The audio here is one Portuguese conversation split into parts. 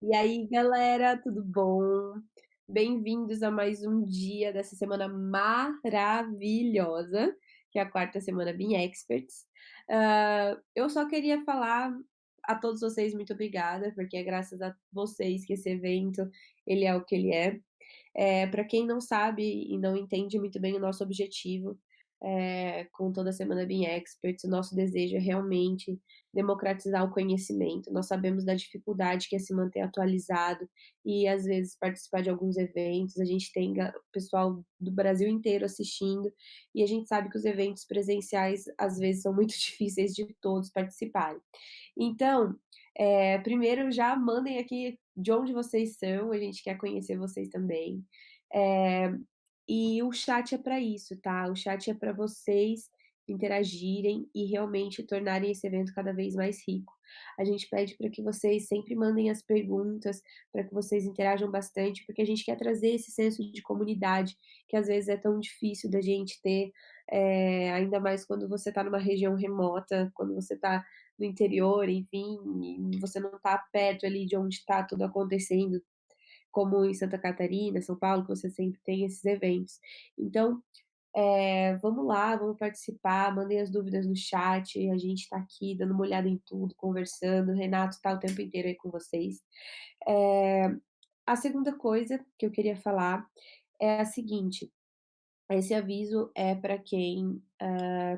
E aí, galera, tudo bom? Bem-vindos a mais um dia dessa semana maravilhosa, que é a quarta semana Being Experts. Eu só queria falar a todos vocês muito obrigada, porque é graças a vocês que esse evento ele é o que ele é. Para quem não sabe e não entende muito bem o nosso objetivo, com toda a Semana Being Experts, o nosso desejo é realmente democratizar o conhecimento. Nós sabemos da dificuldade que é se manter atualizado e, às vezes, participar de alguns eventos. A gente tem pessoal do Brasil inteiro assistindo e a gente sabe que os eventos presenciais, às vezes, são muito difíceis de todos participarem. Então, primeiro já mandem aqui de onde vocês são, a gente quer conhecer vocês também. Eh, e o chat é para isso, tá? O chat é para vocês interagirem e realmente tornarem esse evento cada vez mais rico. A gente pede para que vocês sempre mandem as perguntas, para que vocês interajam bastante, porque a gente quer trazer esse senso de comunidade, que às vezes é tão difícil da gente ter, ainda mais quando você está numa região remota, quando você está no interior, enfim, e você não está perto ali de onde está tudo acontecendo, como em Santa Catarina, São Paulo, que você sempre tem esses eventos. Então, vamos lá, vamos participar, mandem as dúvidas no chat, a gente está aqui dando uma olhada em tudo, conversando, o Renato está o tempo inteiro aí com vocês. Eh, a segunda coisa que eu queria falar é a seguinte: esse aviso é para quem,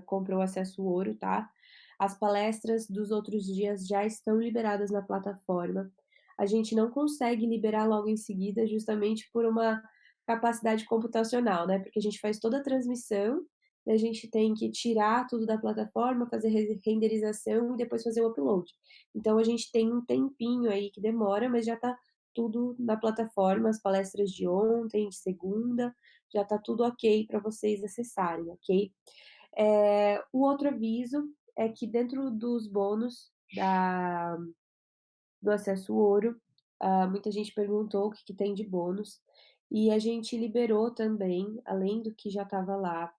comprou acesso ouro, tá? As palestras dos outros dias já estão liberadas na plataforma. A gente não consegue liberar logo em seguida, justamente por uma capacidade computacional, né, porque a gente faz toda a transmissão, e a gente tem que tirar tudo da plataforma, fazer renderização e depois fazer o upload. Então a gente tem um tempinho aí que demora, mas já está tudo na plataforma, as palestras de ontem, de segunda, já está tudo ok para vocês acessarem, ok? O outro aviso é que dentro dos bônus do acesso ouro, muita gente perguntou o que que tem de bônus, e a gente liberou também, além do que já estava lá,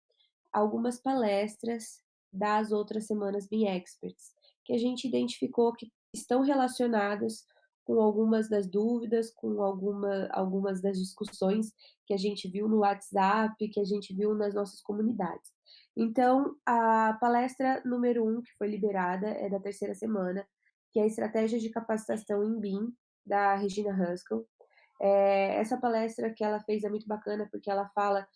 algumas palestras das outras semanas Being Experts, que a gente identificou que estão relacionadas com algumas das dúvidas, com algumas das discussões que a gente viu no WhatsApp, que a gente viu nas nossas comunidades. Então, a palestra número um que foi liberada é da terceira semana, que é a Estratégia de Capacitação em BIM, da Regina Haskell. Essa palestra que ela fez é muito bacana, porque ela fala,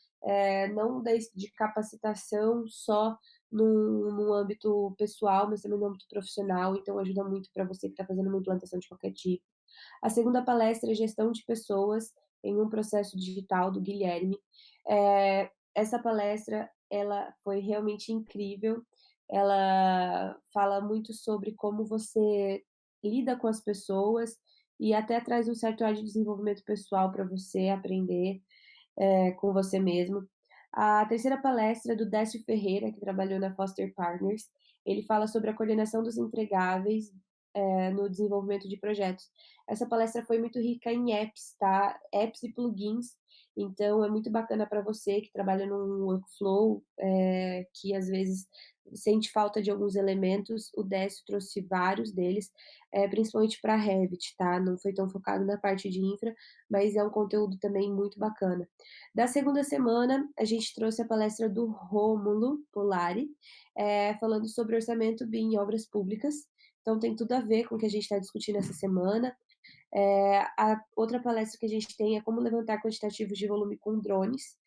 não de capacitação só no âmbito pessoal, mas também no âmbito profissional, então ajuda muito para você que está fazendo uma implantação de qualquer tipo. A segunda palestra é Gestão de Pessoas em um Processo Digital, do Guilherme. Essa palestra, ela foi realmente incrível, ela fala muito sobre como você lida com as pessoas e até traz um certo ar de desenvolvimento pessoal para você aprender, com você mesmo. A terceira palestra é do Décio Ferreira, que trabalhou na Foster Partners. Ele fala sobre a coordenação dos entregáveis, no desenvolvimento de projetos. Essa palestra foi muito rica em apps, tá? Apps e plugins, então é muito bacana para você que trabalha num workflow, que às vezes sente falta de alguns elementos, o Décio trouxe vários deles, principalmente para Revit, tá? Não foi tão focado na parte de infra, mas é um conteúdo também muito bacana. Da segunda semana, a gente trouxe a palestra do Rômulo Polari, falando sobre orçamento BIM em obras públicas, então tem tudo a ver com o que a gente está discutindo essa semana. A outra palestra que a gente tem é como levantar quantitativos de volume com drones,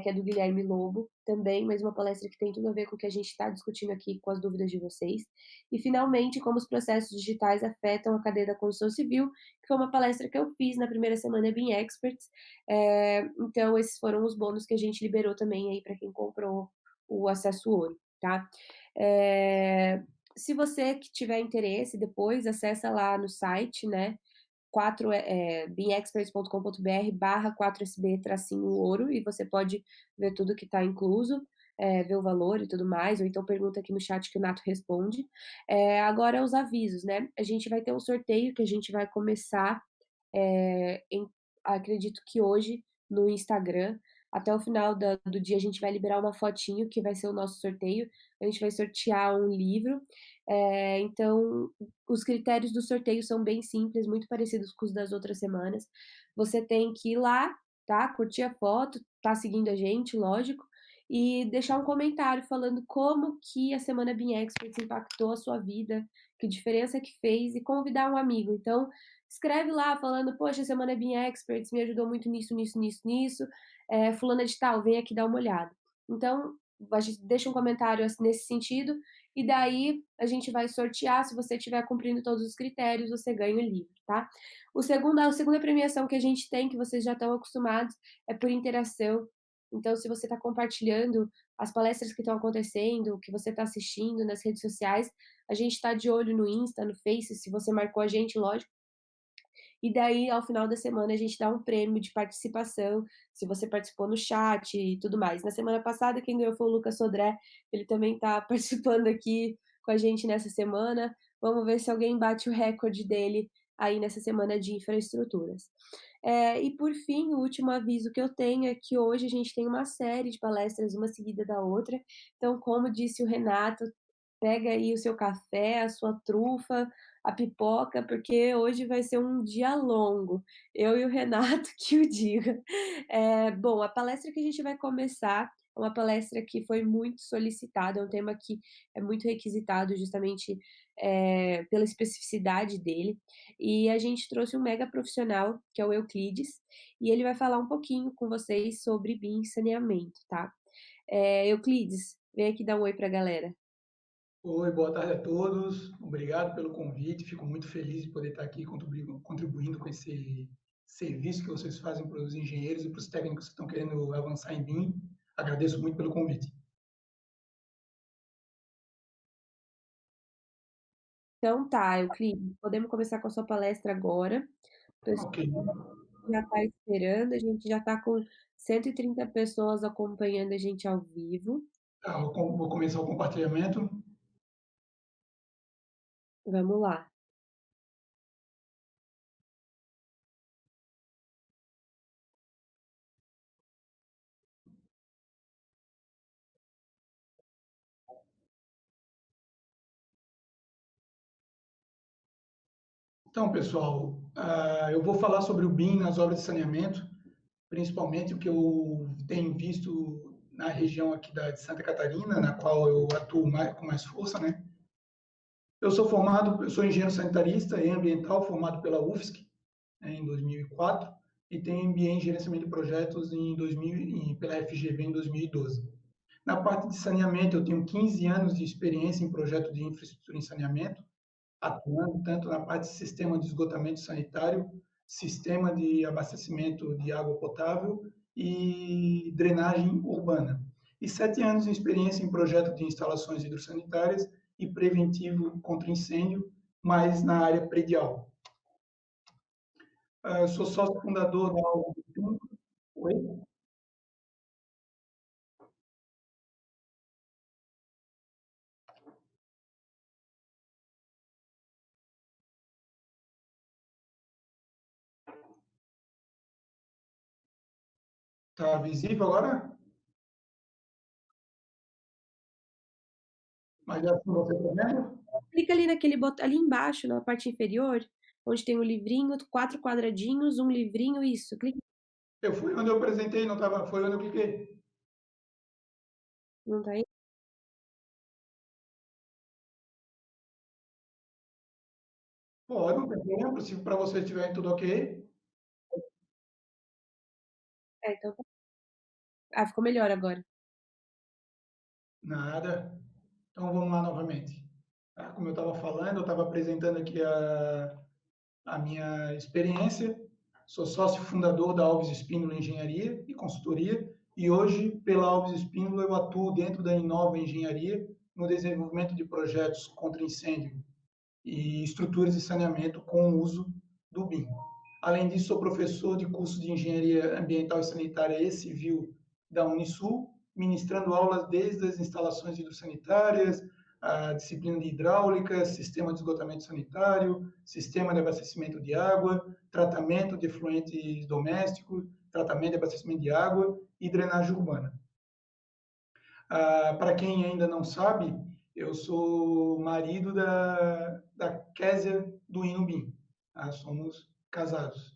que é do Guilherme Lobo, também, mais uma palestra que tem tudo a ver com o que a gente está discutindo aqui, com as dúvidas de vocês. E, finalmente, como os processos digitais afetam a cadeia da construção civil, que foi uma palestra que eu fiz na primeira semana Being Experts. Então, esses foram os bônus que a gente liberou também aí para quem comprou o acesso ouro, tá? Se você que tiver interesse, depois acessa lá no site, né, beingexperts.com.br/barra 4SB-ouro, e você pode ver tudo que está incluso, ver o valor e tudo mais, ou então pergunta aqui no chat que o Nato responde. Agora os avisos, né? A gente vai ter um sorteio que a gente vai começar, acredito que hoje, no Instagram. Até o final do dia a gente vai liberar uma fotinho que vai ser o nosso sorteio. A gente vai sortear um livro. Então, os critérios do sorteio são bem simples, muito parecidos com os das outras semanas. Você tem que ir lá, tá, curtir a foto, tá seguindo a gente, lógico, e deixar um comentário falando como que a Semana Bean Experts impactou a sua vida, que diferença que fez, e convidar um amigo. Então, escreve lá falando: "Poxa, a Semana Bean Experts me ajudou muito nisso, nisso, nisso, nisso, fulana de tal, vem aqui dar uma olhada". Então, a gente deixa um comentário nesse sentido, e daí a gente vai sortear. Se você estiver cumprindo todos os critérios, você ganha o livro, tá? A segunda premiação que a gente tem, que vocês já estão acostumados, é por interação. Então, se você está compartilhando as palestras que estão acontecendo, o que você está assistindo nas redes sociais, a gente está de olho no Insta, no Face, se você marcou a gente, lógico. E daí, ao final da semana, a gente dá um prêmio de participação, se você participou no chat e tudo mais. Na semana passada, quem ganhou foi o Lucas Sodré, ele também está participando aqui com a gente nessa semana. Vamos ver se alguém bate o recorde dele aí nessa semana de infraestruturas. E por fim, o último aviso que eu tenho é que hoje a gente tem uma série de palestras, uma seguida da outra. Então, como disse o Renato, pega aí o seu café, a sua trufa, a pipoca, porque hoje vai ser um dia longo. Eu e o Renato que o diga. Bom, a palestra que a gente vai começar é uma palestra que foi muito solicitada, é um tema que é muito requisitado justamente, pela especificidade dele, e a gente trouxe um mega profissional, que é o Euclides, e ele vai falar um pouquinho com vocês sobre BIM e saneamento, tá. Euclides, vem aqui dar um oi para a galera. Oi, boa tarde a todos. Obrigado pelo convite. Fico muito feliz de poder estar aqui contribuindo com esse serviço que vocês fazem para os engenheiros e para os técnicos que estão querendo avançar em BIM. Agradeço muito pelo convite. Então tá, Euclides, podemos começar com a sua palestra agora. O pessoal Ok. já está esperando, a gente já está com 130 pessoas acompanhando a gente ao vivo. Tá, vou começar o compartilhamento. Vamos lá. Então, pessoal, eu vou falar sobre o BIM nas obras de saneamento, principalmente o que eu tenho visto na região aqui de Santa Catarina, na qual eu atuo com mais força, né? Eu sou engenheiro sanitarista e ambiental formado pela UFSC, né, em 2004, e tenho MBA em gerenciamento de projetos pela FGV em 2012. Na parte de saneamento, eu tenho 15 anos de experiência em projeto de infraestrutura em saneamento, atuando tanto na parte de sistema de esgotamento sanitário, sistema de abastecimento de água potável e drenagem urbana. E 7 anos de experiência em projeto de instalações hidrossanitárias e preventivo contra incêndio, mas na área predial. Sou sócio fundador da Algo. Oi? Tá visível agora? Mas é assim você está vendo? Clica ali naquele botão, ali embaixo, na parte inferior, onde tem o livrinho, 4 quadradinhos, um livrinho, isso, clica. Eu fui onde eu apresentei, não tava, foi onde eu cliquei. Não tá aí? Pode, não tem problema, se para vocês estiverem tudo ok. Então tá. Ah, ficou melhor agora. Nada. Então vamos lá novamente. Como eu estava falando, eu estava apresentando aqui a minha experiência. Sou sócio fundador da Alves Espíndola Engenharia e Consultoria, e hoje, pela Alves Espíndola, eu atuo dentro da Inova Engenharia no desenvolvimento de projetos contra incêndio e estruturas de saneamento com o uso do BIM. Além disso, sou professor de curso de Engenharia Ambiental e Sanitária e Civil da Unisul, ministrando aulas desde as instalações hidrossanitárias, a disciplina de hidráulica, sistema de esgotamento sanitário, sistema de abastecimento de água, tratamento de efluentes domésticos, tratamento de abastecimento de água e drenagem urbana. Para quem ainda não sabe, Eu sou marido da Késia do Inubim. Tá? Somos casados.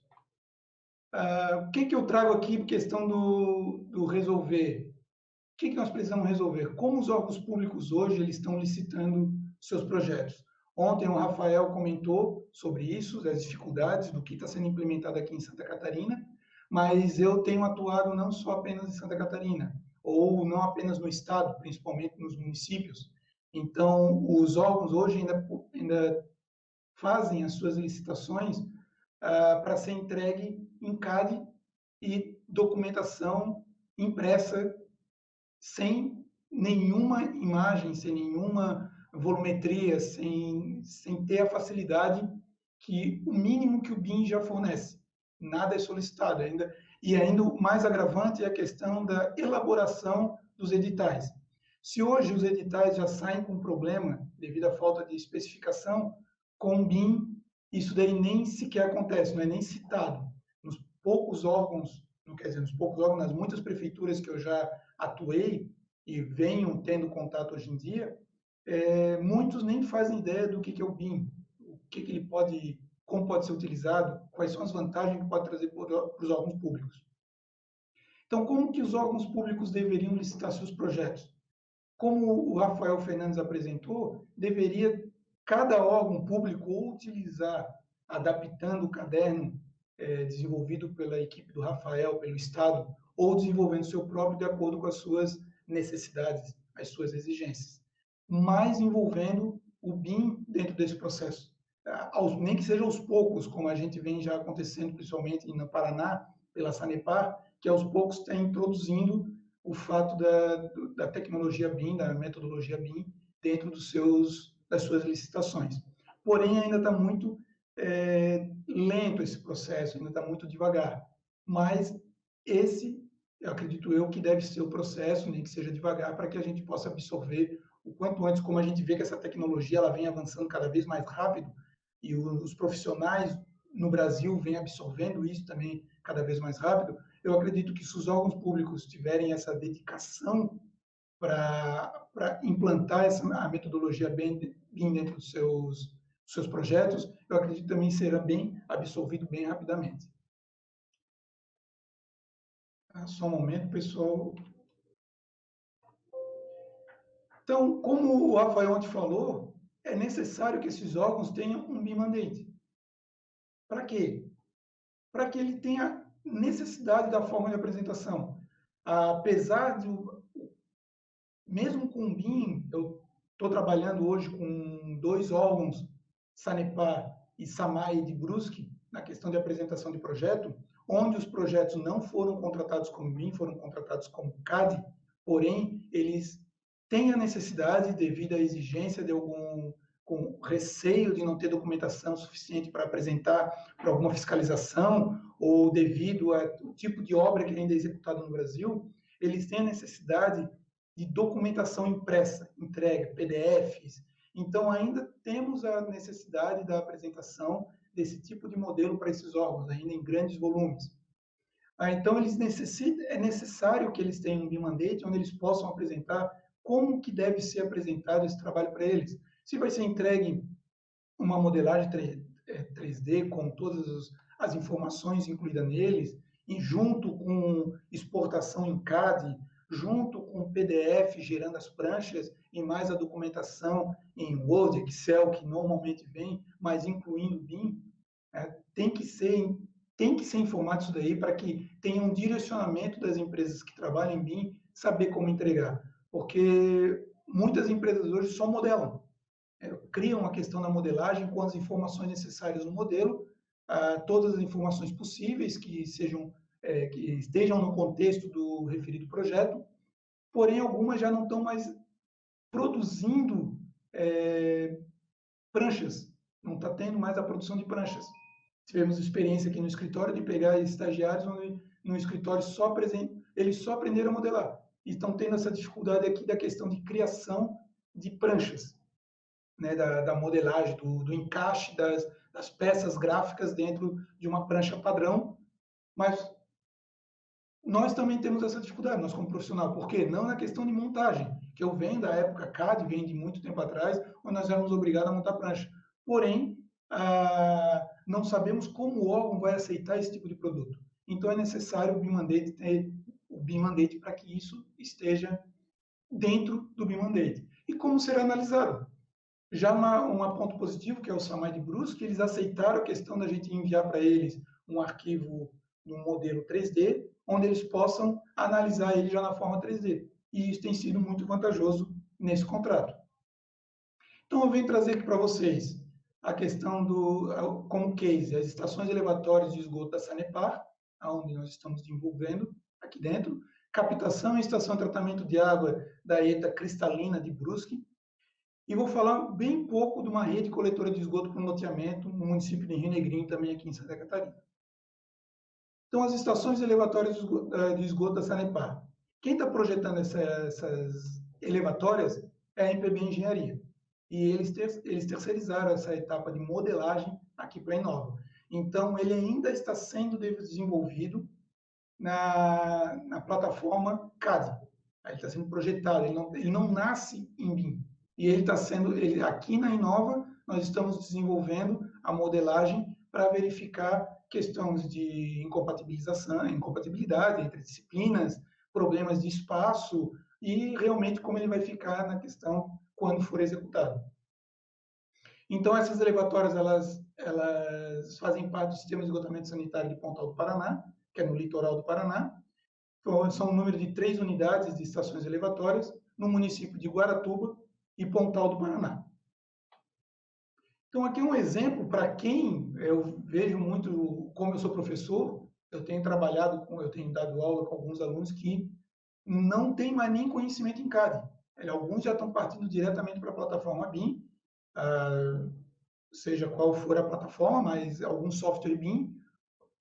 O que eu trago aqui por questão do resolver? O que nós precisamos resolver? Como os órgãos públicos hoje eles estão licitando seus projetos? Ontem o Rafael comentou sobre isso, das dificuldades do que está sendo implementado aqui em Santa Catarina, mas eu tenho atuado não só apenas em Santa Catarina, ou não apenas no estado, principalmente nos municípios. Então, os órgãos hoje ainda fazem as suas licitações para ser entregue em CAD e documentação impressa sem nenhuma imagem, sem nenhuma volumetria, sem ter a facilidade que o mínimo que o BIM já fornece. Nada é solicitado ainda. E ainda o mais agravante é a questão da elaboração dos editais. Se hoje os editais já saem com problema devido à falta de especificação, com o BIM isso daí nem sequer acontece, não é nem citado. Nos poucos órgãos, não quer dizer, nos poucos órgãos, nas muitas prefeituras que eu já atuei e venho tendo contato hoje em dia, muitos nem fazem ideia do que é o BIM, o que ele pode, como pode ser utilizado, quais são as vantagens que pode trazer para os órgãos públicos. Então, como que os órgãos públicos deveriam licitar seus projetos? Como o Rafael Fernandes apresentou, deveria cada órgão público ou utilizar, adaptando o caderno desenvolvido pela equipe do Rafael, pelo Estado, ou desenvolvendo o seu próprio de acordo com as suas necessidades, as suas exigências, mas envolvendo o BIM dentro desse processo. Nem que seja aos poucos, como a gente vem já acontecendo, principalmente no Paraná, pela Sanepar, que aos poucos está introduzindo o fato da tecnologia BIM, da metodologia BIM, dentro das suas licitações. Porém, ainda está muito lento esse processo, ainda está muito devagar. Mas esse, eu acredito eu, que deve ser o processo, nem que seja devagar, para que a gente possa absorver o quanto antes, como a gente vê que essa tecnologia ela vem avançando cada vez mais rápido, e os profissionais no Brasil vêm absorvendo isso também cada vez mais rápido, eu acredito que se os órgãos públicos tiverem essa dedicação para implantar a metodologia BIM dentro dos seus projetos, eu acredito que também será bem absorvido bem rapidamente. Só um momento, pessoal. Então, como o Rafael ontem falou, é necessário que esses órgãos tenham um BIM mandate. Para quê? Para que ele tenha necessidade da forma de apresentação. Apesar de, mesmo com o BIM, eu estou trabalhando hoje com dois órgãos, Sanepar e SAMAI de Brusque, na questão de apresentação de projeto, onde os projetos não foram contratados como BIM, foram contratados como CAD, porém, eles têm a necessidade, devido à exigência de com receio de não ter documentação suficiente para apresentar para alguma fiscalização, ou devido ao tipo de obra que ainda é executada no Brasil, eles têm a necessidade de documentação impressa, entrega, PDFs. Então, ainda temos a necessidade da apresentação desse tipo de modelo para esses órgãos, ainda em grandes volumes. Então, é necessário que eles tenham um BIM mandate onde eles possam apresentar como que deve ser apresentado esse trabalho para eles. Se vai ser entregue uma modelagem 3D com todas as informações incluídas neles, e junto com exportação em CAD, junto com o PDF gerando as pranchas e mais a documentação em Word, Excel, que normalmente vem, mas incluindo o BIM, tem que ser informado isso daí para que tenha um direcionamento das empresas que trabalham em BIM saber como entregar. Porque muitas empresas hoje só modelam, criam a questão da modelagem com as informações necessárias no modelo, todas as informações possíveis que que estejam no contexto do referido projeto, porém algumas já não estão mais produzindo pranchas, não está tendo mais a produção de pranchas. Tivemos experiência aqui no escritório de pegar estagiários onde no escritório eles só aprenderam a modelar e estão tendo essa dificuldade aqui da questão de criação de pranchas, né, da modelagem, do encaixe das peças gráficas dentro de uma prancha padrão, mas nós também temos essa dificuldade, nós como profissional. Por quê? Não na questão de montagem, que eu venho da época CAD, vem de muito tempo atrás, onde nós éramos obrigados a montar prancha. Porém, não sabemos como o órgão vai aceitar esse tipo de produto. Então, é necessário o BIM Mandate ter o BIM Mandate para que isso esteja dentro do BIM Mandate. E como será analisado? Já um ponto positivo, que é o Samai de Brusque, eles aceitaram a questão da gente enviar para eles um arquivo no modelo 3D, onde eles possam analisar ele já na forma 3D. E isso tem sido muito vantajoso nesse contrato. Então, eu venho trazer aqui para vocês a questão como case, as estações elevatórias de esgoto da Sanepar, onde nós estamos desenvolvendo aqui dentro, captação e estação de tratamento de água da ETA cristalina de Brusque, e vou falar bem pouco de uma rede coletora de esgoto para o loteamento no município de Rio Negrinho, também aqui em Santa Catarina. Então, as estações elevatórias de esgoto da Sanepar. Quem está projetando essas elevatórias é a MPB Engenharia. E eles terceirizaram essa etapa de modelagem aqui para a Inova. Então, ele ainda está sendo desenvolvido na plataforma CAD. Ele está sendo projetado, ele não nasce em BIM. E ele está sendo, aqui na Inova, nós estamos desenvolvendo a modelagem para verificar questões de incompatibilidade entre disciplinas, problemas de espaço e realmente como ele vai ficar na questão quando for executado. Então, essas elevatórias, elas fazem parte do sistema de esgotamento sanitário de Pontal do Paraná, que é no litoral do Paraná. Então, são um número de 3 unidades de estações elevatórias no município de Guaratuba e Pontal do Paraná. Então, aqui é um exemplo para quem eu vejo muito, como eu sou professor, eu tenho dado aula com alguns alunos que não têm mais nem conhecimento em CAD. Alguns já estão partindo diretamente para a plataforma BIM, seja qual for a plataforma, mas algum software BIM,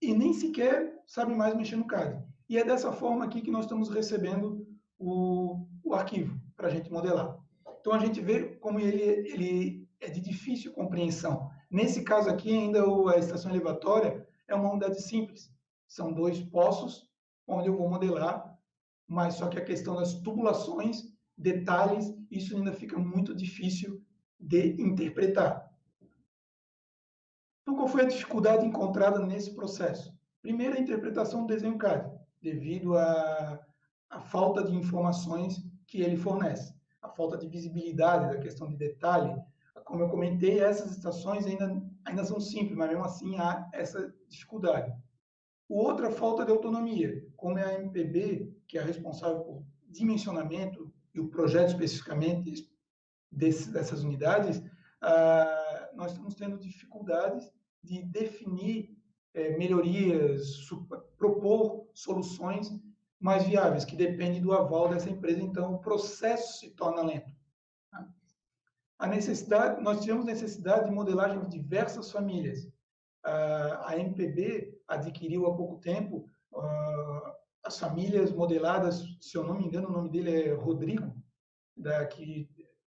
e nem sequer sabem mais mexer no CAD. E é dessa forma aqui que nós estamos recebendo o arquivo para a gente modelar. Então, a gente vê como ele é de difícil compreensão. Nesse caso aqui, ainda a estação elevatória é uma unidade simples. São 2 poços, onde eu vou modelar, mas só que a questão das tubulações, detalhes, isso ainda fica muito difícil de interpretar. Então, qual foi a dificuldade encontrada nesse processo? Primeiro, a interpretação do desenho CAD, devido à falta de informações que ele fornece, a falta de visibilidade da questão de detalhe. Como eu comentei, essas estações ainda são simples, mas mesmo assim há essa dificuldade. O outro, a falta de autonomia. Como é a MPB, que é responsável por dimensionamento e o projeto especificamente dessas unidades, nós estamos tendo dificuldades de definir melhorias, propor soluções mais viáveis, que dependem do aval dessa empresa, então o processo se torna lento. Nós tivemos necessidade de modelagem de diversas famílias. A MPB adquiriu há pouco tempo as famílias modeladas, se eu não me engano, o nome dele é Rodrigo, que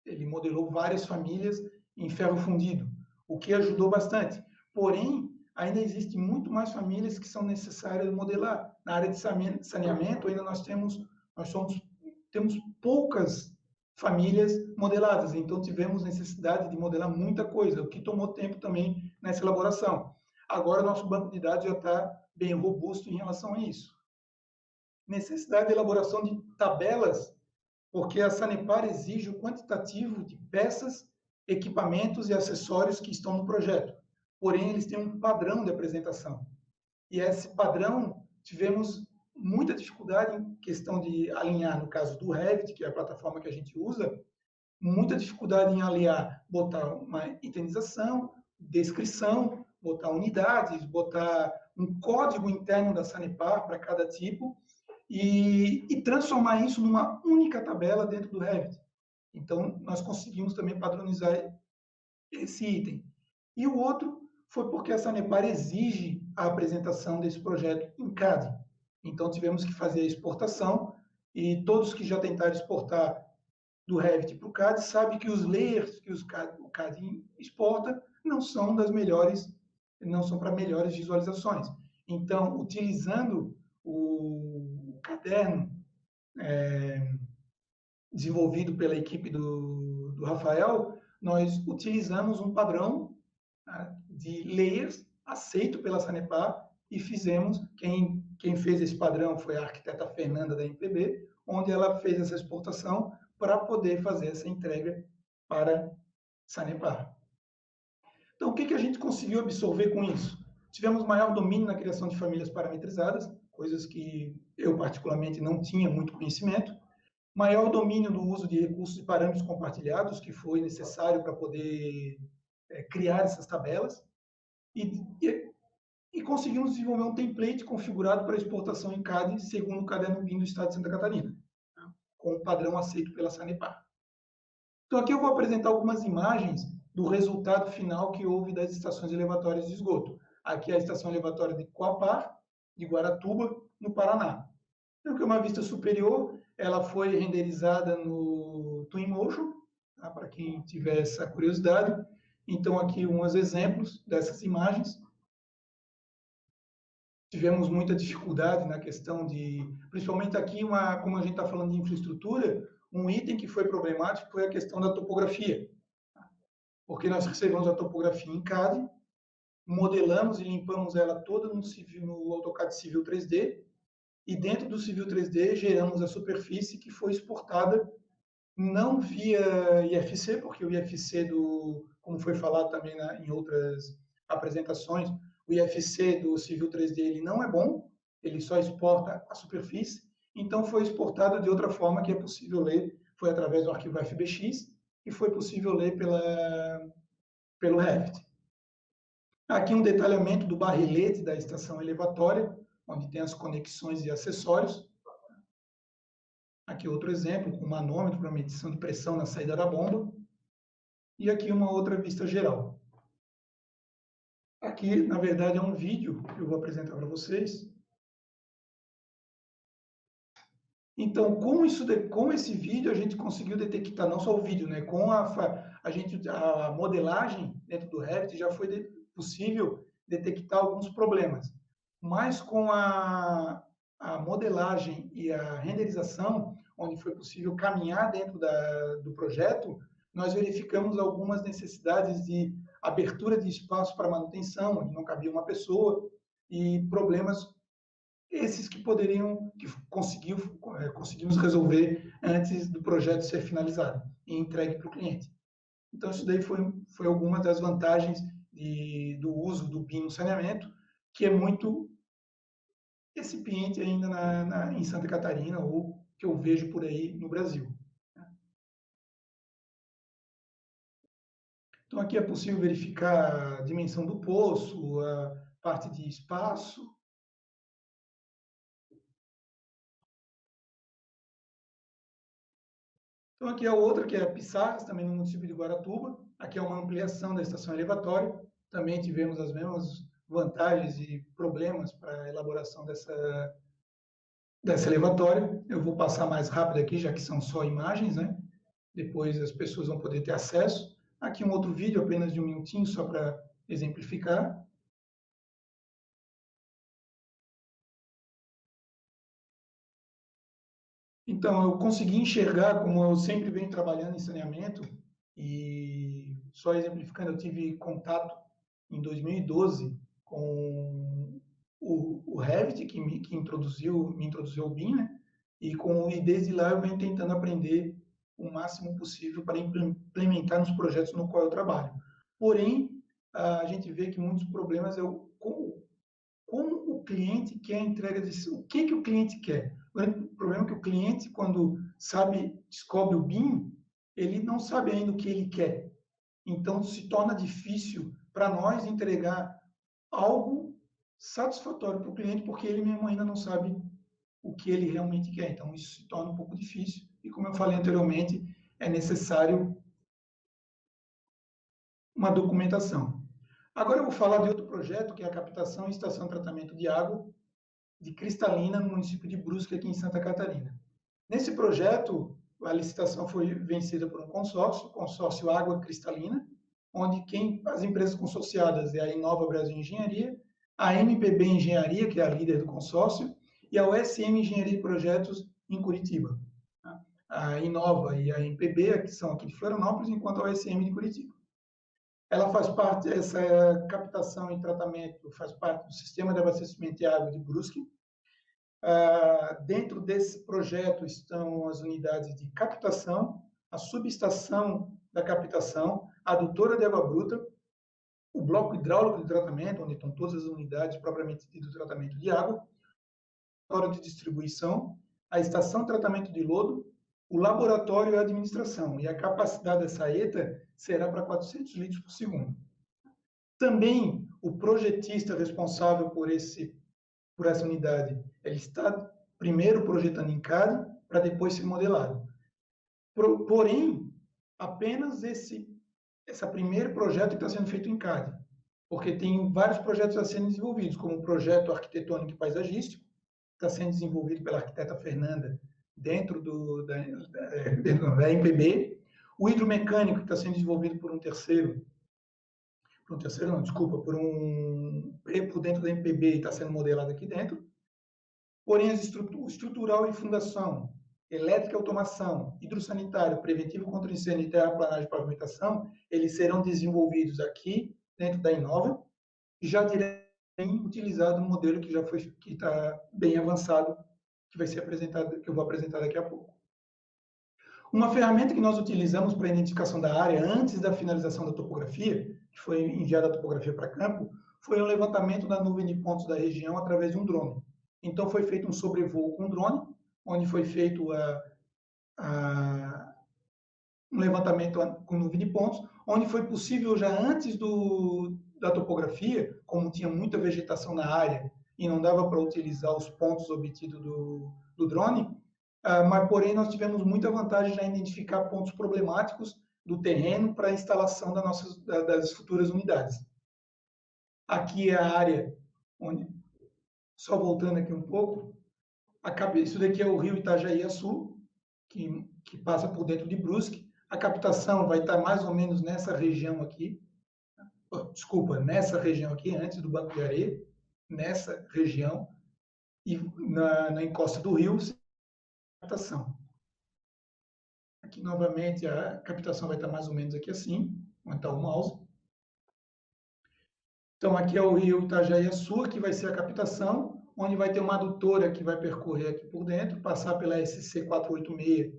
ele modelou várias famílias em ferro fundido, o que ajudou bastante. Porém, ainda existem muito mais famílias que são necessárias modelar. Na área de saneamento, ainda temos poucas famílias modeladas, então tivemos necessidade de modelar muita coisa, o que tomou tempo também nessa elaboração. Agora, nosso banco de dados já está bem robusto em relação a isso. Necessidade de elaboração de tabelas, porque a Sanepar exige o quantitativo de peças, equipamentos e acessórios que estão no projeto. Porém, eles têm um padrão de apresentação. E esse padrão, tivemos muita dificuldade em questão de alinhar, no caso do Revit, que é a plataforma que a gente usa, muita dificuldade em alinhar, botar uma itemização, descrição, botar unidades, botar um código interno da Sanepar para cada tipo, e transformar isso numa única tabela dentro do Revit. Então, nós conseguimos também padronizar esse item. E o outro foi porque a Sanepar exige a apresentação desse projeto em CAD. Então, tivemos que fazer a exportação, e todos que já tentaram exportar do Revit para o CAD sabem que os layers que o CAD exporta não são das melhores, não são para melhores visualizações. Então, utilizando o caderno desenvolvido pela equipe do Rafael, nós utilizamos um padrão de layers aceito pela Sanepar e fizemos, quem fez esse padrão foi a arquiteta Fernanda da MPB, onde ela fez essa exportação para poder fazer essa entrega para Sanepar. Então, o que a gente conseguiu absorver com isso? Tivemos maior domínio na criação de famílias parametrizadas, coisas que eu particularmente não tinha muito conhecimento, maior domínio do uso de recursos e parâmetros compartilhados, que foi necessário para poder criar essas tabelas, e conseguimos desenvolver um template configurado para exportação em CAD, segundo o caderno BIM do Estado de Santa Catarina, com o padrão aceito pela Sanepar. Então, aqui eu vou apresentar algumas imagens do resultado final que houve das estações elevatórias de esgoto. Aqui é a estação elevatória de Coapar, de Guaratuba, no Paraná. Então, aqui é uma vista superior, ela foi renderizada no Twinmotion, tá? Para quem tiver essa curiosidade. Então, aqui uns exemplos dessas imagens. Tivemos muita dificuldade na questão de, principalmente aqui, como a gente está falando de infraestrutura, um item que foi problemático foi a questão da topografia. Porque nós recebemos a topografia em CAD, modelamos e limpamos ela toda no AutoCAD Civil 3D, e dentro do Civil 3D geramos a superfície que foi exportada não via IFC, porque o IFC como foi falado também em outras apresentações, o IFC do Civil 3D ele não é bom, ele só exporta a superfície, então foi exportado de outra forma que é possível ler, foi através do arquivo FBX, e foi possível ler pelo Revit. Aqui um detalhamento do barrilete da estação elevatória, onde tem as conexões e acessórios. Aqui outro exemplo, com manômetro para medição de pressão na saída da bomba. E aqui uma outra vista geral. Aqui, na verdade, é um vídeo que eu vou apresentar para vocês. Então, com esse vídeo, a gente conseguiu detectar, não só o vídeo, né? Com a modelagem dentro do Revit, já foi possível detectar alguns problemas. Mas com a modelagem e a renderização, onde foi possível caminhar dentro do projeto, nós verificamos algumas necessidades de abertura de espaço para manutenção, onde não cabia uma pessoa, e problemas esses que conseguimos resolver antes do projeto ser finalizado e entregue para o cliente. Então, isso daí foi alguma das vantagens do uso do BIM no saneamento, que é muito incipiente ainda em Santa Catarina, ou que eu vejo por aí no Brasil. Então, aqui é possível verificar a dimensão do poço, a parte de espaço. Então, aqui é outra, que é Pissarras, também no município de Guaratuba. Aqui é uma ampliação da estação elevatória. Também tivemos as mesmas vantagens e problemas para a elaboração dessa elevatória. Eu vou passar mais rápido aqui, já que são só imagens, né? Depois as pessoas vão poder ter acesso. Aqui um outro vídeo, apenas de um minutinho, só para exemplificar. Então, eu consegui enxergar, como eu sempre venho trabalhando em saneamento, e só exemplificando, eu tive contato em 2012 com o Revit, que me introduziu o BIM, né? E desde lá eu venho tentando aprender o máximo possível para implementar nos projetos no qual eu trabalho. Porém, a gente vê que muitos problemas é como o cliente quer a entrega disso. O que o cliente quer? O problema é que o cliente, quando descobre o BIM, ele não sabe ainda o que ele quer. Então, se torna difícil para nós entregar algo satisfatório para o cliente, porque ele mesmo ainda não sabe o que ele realmente quer. Então, isso se torna um pouco difícil. E, como eu falei anteriormente, é necessário uma documentação. Agora eu vou falar de outro projeto, que é a captação e estação de tratamento de água de Cristalina, no município de Brusque, aqui em Santa Catarina. Nesse projeto, a licitação foi vencida por um consórcio, o consórcio Água Cristalina, onde as empresas consorciadas é a Inova Brasil Engenharia, a MPB Engenharia, que é a líder do consórcio, e a OSM Engenharia de Projetos em Curitiba. A Inova e a MPB, que são aqui de Florianópolis, enquanto a OSM de Curitiba. Ela faz parte, essa captação e tratamento faz parte do Sistema de Abastecimento de Água de Brusque. Dentro desse projeto estão as unidades de captação, a subestação da captação, a adutora de água bruta, o bloco hidráulico de tratamento, onde estão todas as unidades propriamente do tratamento de água, a hora de distribuição, a estação de tratamento de lodo, o laboratório e a administração. E a capacidade dessa ETA será para 400 litros por segundo. Também o projetista responsável por essa unidade, ele está primeiro projetando em CAD para depois ser modelado. Porém, apenas esse primeiro projeto está sendo feito em CAD, porque tem vários projetos a serem desenvolvidos, como o projeto arquitetônico e paisagístico, que está sendo desenvolvido pela arquiteta Fernanda dentro da MPB, o hidromecânico, que está sendo desenvolvido por por dentro da MPB e está sendo modelado aqui dentro. Porém, estrutural e fundação, elétrica e automação, hidrossanitário, preventivo contra incêndio, terraplanagem e pavimentação, eles serão desenvolvidos aqui dentro da Inova, e já bem utilizado um modelo que está bem avançado, que vai ser apresentado, que eu vou apresentar daqui a pouco. Uma ferramenta que nós utilizamos para a identificação da área antes da finalização da topografia, que foi enviada a topografia para campo, foi o levantamento da nuvem de pontos da região através de um drone. Então, foi feito um sobrevoo com drone, onde foi feito um levantamento com nuvem de pontos, onde foi possível, já antes da topografia, como tinha muita vegetação na área e não dava para utilizar os pontos obtidos do drone, mas, porém, nós tivemos muita vantagem já em identificar pontos problemáticos do terreno para a instalação das futuras unidades. Aqui é a área onde, só voltando aqui um pouco, isso daqui é o rio Itajaí-Açu, que passa por dentro de Brusque. A captação vai estar mais ou menos nessa região aqui, nessa região aqui, antes do Banco de Areia, nessa região, e na encosta do rio, captação. Aqui, novamente, a captação vai estar mais ou menos aqui assim, onde está o mouse. Então, aqui é o rio Itajaí-Açu, que vai ser a captação, onde vai ter uma adutora que vai percorrer aqui por dentro, passar pela SC 486,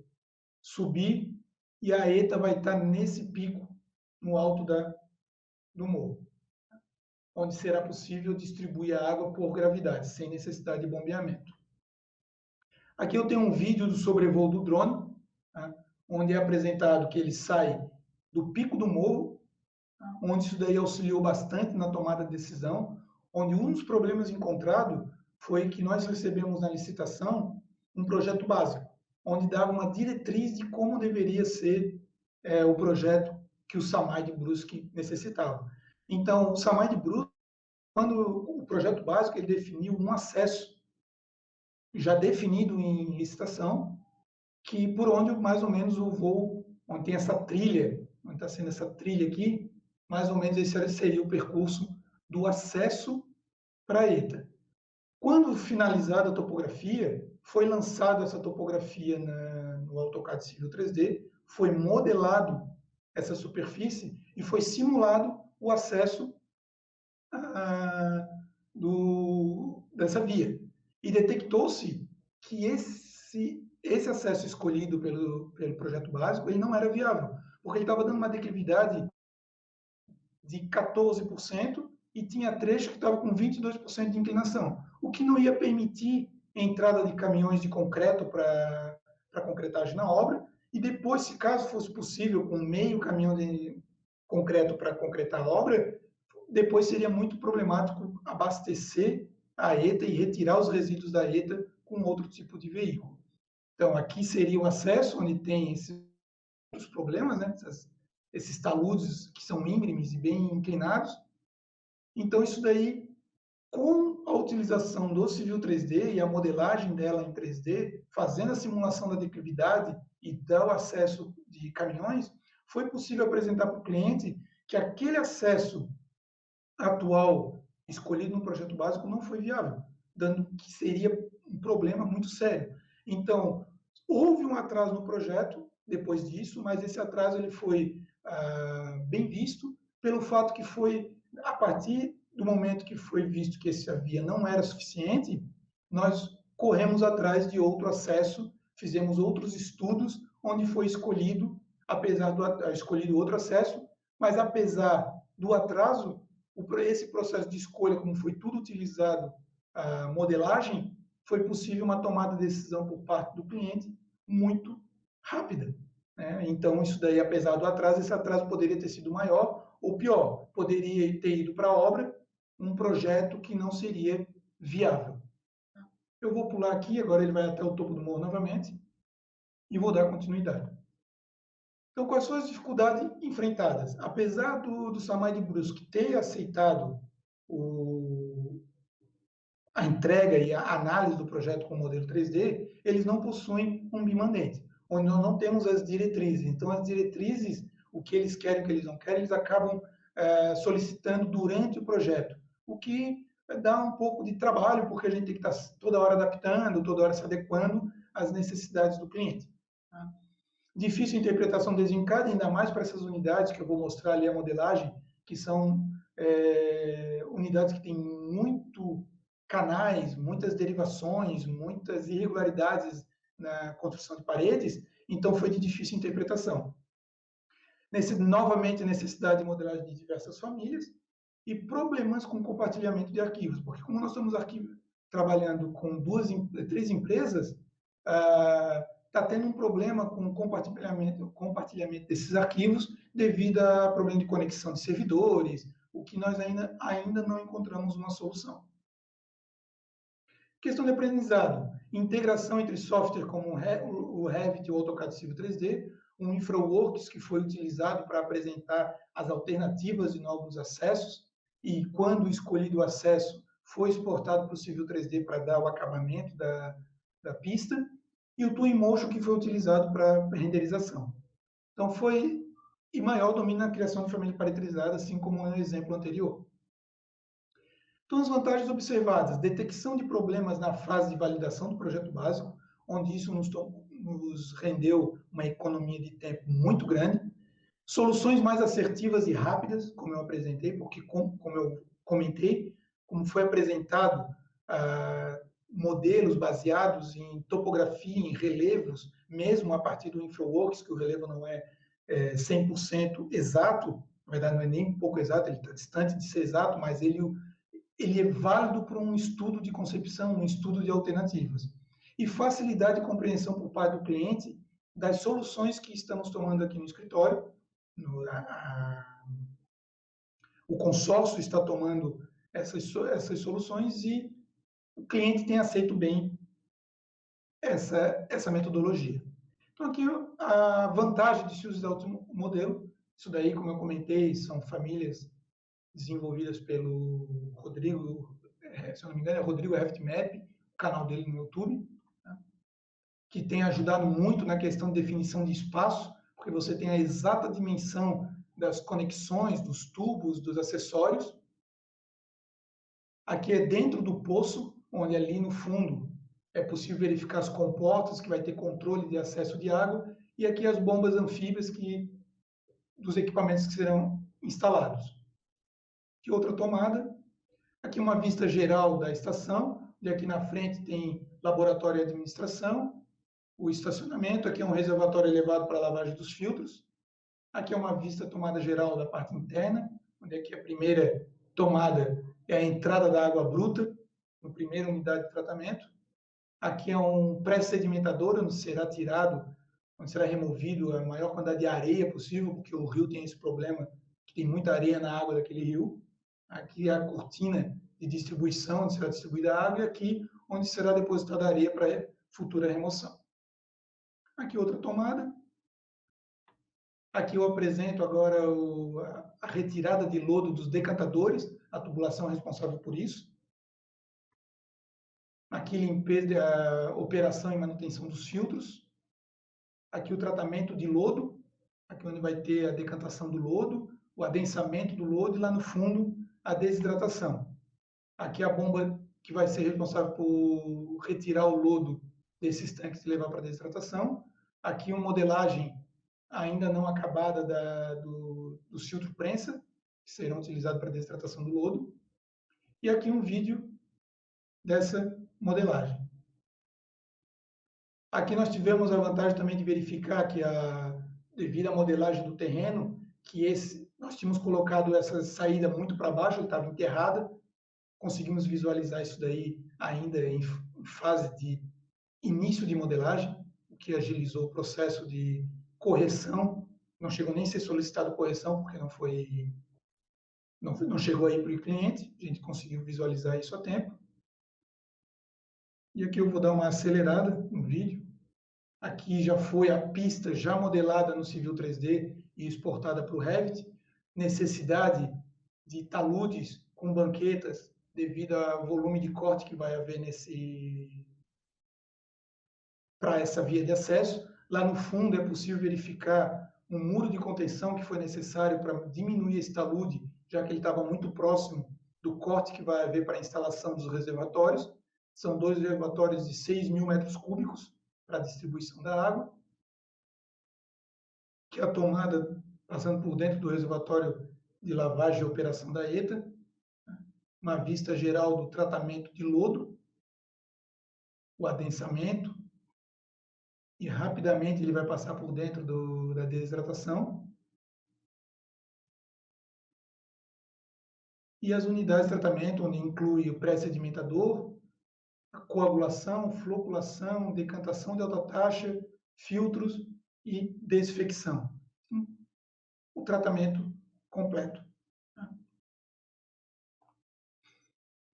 subir, e a ETA vai estar nesse pico, no alto do morro, onde será possível distribuir a água por gravidade, sem necessidade de bombeamento. Aqui eu tenho um vídeo do sobrevoo do drone, tá? Onde é apresentado que ele sai do pico do morro, tá? Onde isso daí auxiliou bastante na tomada de decisão, onde um dos problemas encontrados foi que nós recebemos na licitação um projeto básico, onde dava uma diretriz de como deveria ser o projeto que o SAMAI de Brusque necessitava. Então, o SAMAI de Brusque, quando o projeto básico, ele definiu um acesso já definido em licitação, que por onde mais ou menos o voo, onde tem essa trilha, onde está sendo essa trilha aqui, mais ou menos esse seria o percurso do acesso para a ETA. Quando finalizada a topografia, foi lançada essa topografia no AutoCAD Civil 3D, foi modelado essa superfície e foi simulado o acesso dessa via. E detectou-se que esse acesso escolhido pelo projeto básico ele não era viável, porque ele estava dando uma declividade de 14% e tinha trecho que estava com 22% de inclinação, o que não ia permitir a entrada de caminhões de concreto para concretagem na obra, e depois, se caso fosse possível, com meio caminhão de concreto para concretar a obra, depois seria muito problemático abastecer a ETA e retirar os resíduos da ETA com outro tipo de veículo. Então, aqui seria o acesso, onde tem esses problemas, né? Esses taludes que são íngremes e bem inclinados. Então, isso daí, com a utilização do Civil 3D e a modelagem dela em 3D, fazendo a simulação da declividade e dar o acesso de caminhões, foi possível apresentar para o cliente que aquele acesso atual escolhido no projeto básico não foi viável, dando que seria um problema muito sério. Então, houve um atraso no projeto depois disso, mas esse atraso ele foi bem visto pelo fato que foi, a partir do momento que foi visto que essa via não era suficiente, nós corremos atrás de outro acesso, fizemos outros estudos, onde foi escolhido, apesar do escolhido outro acesso, mas apesar do atraso, esse processo de escolha, como foi tudo utilizado a modelagem, foi possível uma tomada de decisão por parte do cliente muito rápida. Né? Então, isso daí, apesar do atraso, esse atraso poderia ter sido maior ou pior, poderia ter ido para a obra um projeto que não seria viável. Eu vou pular aqui, agora ele vai até o topo do morro novamente, e vou dar continuidade. Então, quais são as dificuldades enfrentadas? Apesar do Samay de Brusque ter aceitado a entrega e a análise do projeto com o modelo 3D, eles não possuem um bimandente, onde nós não temos as diretrizes. Então, as diretrizes, o que eles querem, o que eles não querem, eles acabam solicitando durante o projeto, o que dá um pouco de trabalho, porque a gente tem que estar toda hora adaptando, toda hora se adequando às necessidades do cliente. Tá? Difícil interpretação desencada, ainda mais para essas unidades que eu vou mostrar ali a modelagem, que são unidades que têm muito canais, muitas derivações, muitas irregularidades na construção de paredes, então foi de difícil interpretação. Novamente, necessidade de modelagem de diversas famílias e problemas com compartilhamento de arquivos, porque como nós estamos trabalhando com três empresas, está tendo um problema com o compartilhamento desses arquivos devido a problema de conexão de servidores, o que nós ainda não encontramos uma solução. Questão de aprendizado, integração entre software como o Revit e o AutoCAD Civil 3D, um InfraWorks que foi utilizado para apresentar as alternativas de novos acessos, e quando escolhido o acesso, foi exportado para o Civil 3D para dar o acabamento da pista, e o Twinmotion que foi utilizado para renderização. Então foi, e maior domínio na criação de família parametrizada, assim como no exemplo anterior. Então, as vantagens observadas: detecção de problemas na fase de validação do projeto básico, onde isso nos rendeu uma economia de tempo muito grande. Soluções mais assertivas e rápidas, como eu apresentei, porque, como eu comentei, como foi apresentado, modelos baseados em topografia, em relevos, mesmo a partir do InfraWorks, que o relevo não é 100% exato, na verdade não é nem um pouco exato, ele está distante de ser exato, mas ele é válido para um estudo de concepção, um estudo de alternativas. E facilidade de compreensão por parte do cliente das soluções que estamos tomando aqui no escritório. O consórcio está tomando essas soluções e o cliente tem aceito bem essa metodologia. Então, aqui a vantagem de se usar o modelo, isso daí, como eu comentei, são famílias desenvolvidas pelo Rodrigo, se eu não me engano, é Rodrigo ReftMap, o canal dele no YouTube, né, que tem ajudado muito na questão de definição de espaço, porque você tem a exata dimensão das conexões, dos tubos, dos acessórios. Aqui é dentro do poço, onde ali no fundo é possível verificar as comportas, que vai ter controle de acesso de água, e aqui as bombas anfíbias dos equipamentos que serão instalados. Aqui outra tomada, aqui uma vista geral da estação, e aqui na frente tem laboratório de administração, o estacionamento, aqui é um reservatório elevado para lavagem dos filtros, aqui é uma vista tomada geral da parte interna, onde aqui a primeira tomada é a entrada da água bruta, na primeira unidade de tratamento. Aqui é um pré-sedimentador, onde será tirado, onde será removido a maior quantidade de areia possível, porque o rio tem esse problema, que tem muita areia na água daquele rio. Aqui é a cortina de distribuição, onde será distribuída a água, e aqui onde será depositada a areia para futura remoção. Aqui outra tomada. Aqui eu apresento agora a retirada de lodo dos decantadores, a tubulação é responsável por isso. Aqui limpeza, operação e manutenção dos filtros. Aqui o tratamento de lodo, aqui onde vai ter a decantação do lodo, o adensamento do lodo e lá no fundo a desidratação. Aqui a bomba que vai ser responsável por retirar o lodo desses tanques e levar para a desidratação. Aqui uma modelagem ainda não acabada do filtro prensa, que serão utilizados para a desidratação do lodo. E aqui um vídeo dessa modelagem. Aqui nós tivemos a vantagem também de verificar que, devido à modelagem do terreno, nós tínhamos colocado essa saída muito para baixo, ele estava enterrada. Conseguimos visualizar isso daí ainda em fase de início de modelagem, o que agilizou o processo de correção. Não chegou nem a ser solicitado correção, porque não chegou aí para o cliente. A gente conseguiu visualizar isso a tempo. E aqui eu vou dar uma acelerada no vídeo. Aqui já foi a pista já modelada no Civil 3D e exportada para o Revit. Necessidade de taludes com banquetas devido ao volume de corte que vai haver para essa via de acesso. Lá no fundo é possível verificar um muro de contenção que foi necessário para diminuir esse talude, já que ele estava muito próximo do corte que vai haver para a instalação dos reservatórios. São 2 reservatórios de 6.000 metros cúbicos para a distribuição da água, que é a tomada passando por dentro do reservatório de lavagem e operação da ETA, uma vista geral do tratamento de lodo, o adensamento, e rapidamente ele vai passar por dentro da desidratação. E as unidades de tratamento, onde inclui o pré-sedimentador, a coagulação, floculação, decantação de alta taxa, filtros e desfecção. O tratamento completo.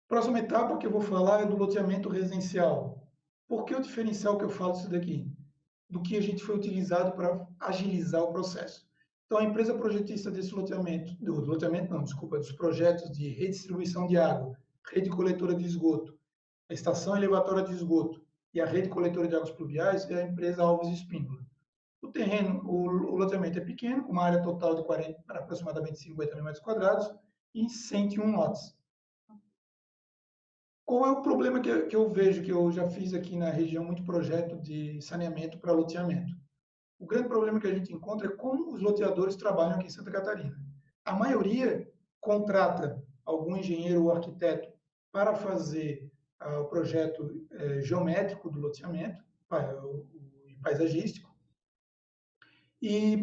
Próxima etapa que eu vou falar é do loteamento residencial. Por que o diferencial que eu falo disso daqui? Do que a gente foi utilizado para agilizar o processo. Então, a empresa projetista desse loteamento, dos projetos de redistribuição de água, rede coletora de esgoto, a estação elevatória de esgoto e a rede coletora de águas pluviais é a empresa Alves Espíndola. O loteamento é pequeno, com uma área total de para aproximadamente 50 mil metros quadrados e 101 lotes. Qual é o problema que eu vejo, que eu já fiz aqui na região muito projeto de saneamento para loteamento? O grande problema que a gente encontra é como os loteadores trabalham aqui em Santa Catarina. A maioria contrata algum engenheiro ou arquiteto para fazer o projeto geométrico do loteamento, paisagístico,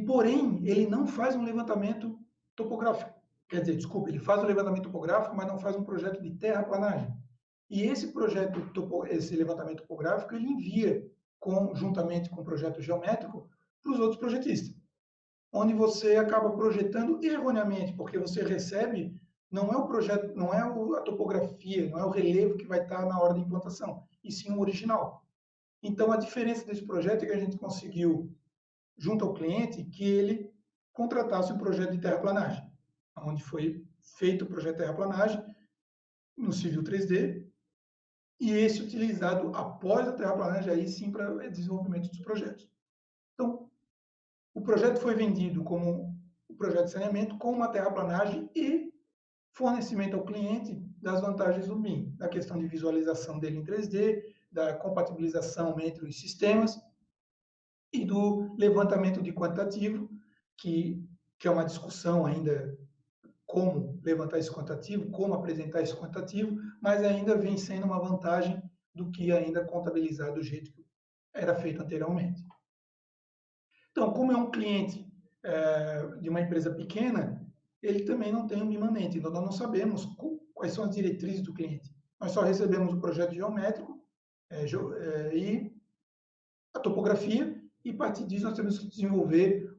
porém, ele não faz um levantamento topográfico. Quer dizer, desculpa, ele faz o levantamento topográfico, mas não faz um projeto de terraplanagem. E esse levantamento topográfico, ele envia, juntamente com o projeto geométrico, para os outros projetistas, onde você acaba projetando erroneamente, porque você recebe, não é o projeto, não é a topografia, não é o relevo que vai estar na hora da implantação, e sim o original. Então, a diferença desse projeto é que a gente conseguiu, junto ao cliente, que ele contratasse um projeto de terraplanagem, onde foi feito o projeto de terraplanagem no Civil 3D, e esse utilizado após a terraplanagem, aí sim, para desenvolvimento dos projetos. Então, o projeto foi vendido como o projeto de saneamento com uma terraplanagem e fornecimento ao cliente das vantagens do BIM, da questão de visualização dele em 3D, da compatibilização entre os sistemas e do levantamento de quantitativo, que é uma discussão ainda como levantar esse quantitativo, como apresentar esse quantitativo, mas ainda vem sendo uma vantagem do que ainda contabilizar do jeito que era feito anteriormente. Então, como é um cliente de uma empresa pequena, ele também não tem um imanente, então nós não sabemos quais são as diretrizes do cliente. Nós só recebemos o projeto geométrico e a topografia, e a partir disso nós temos que desenvolver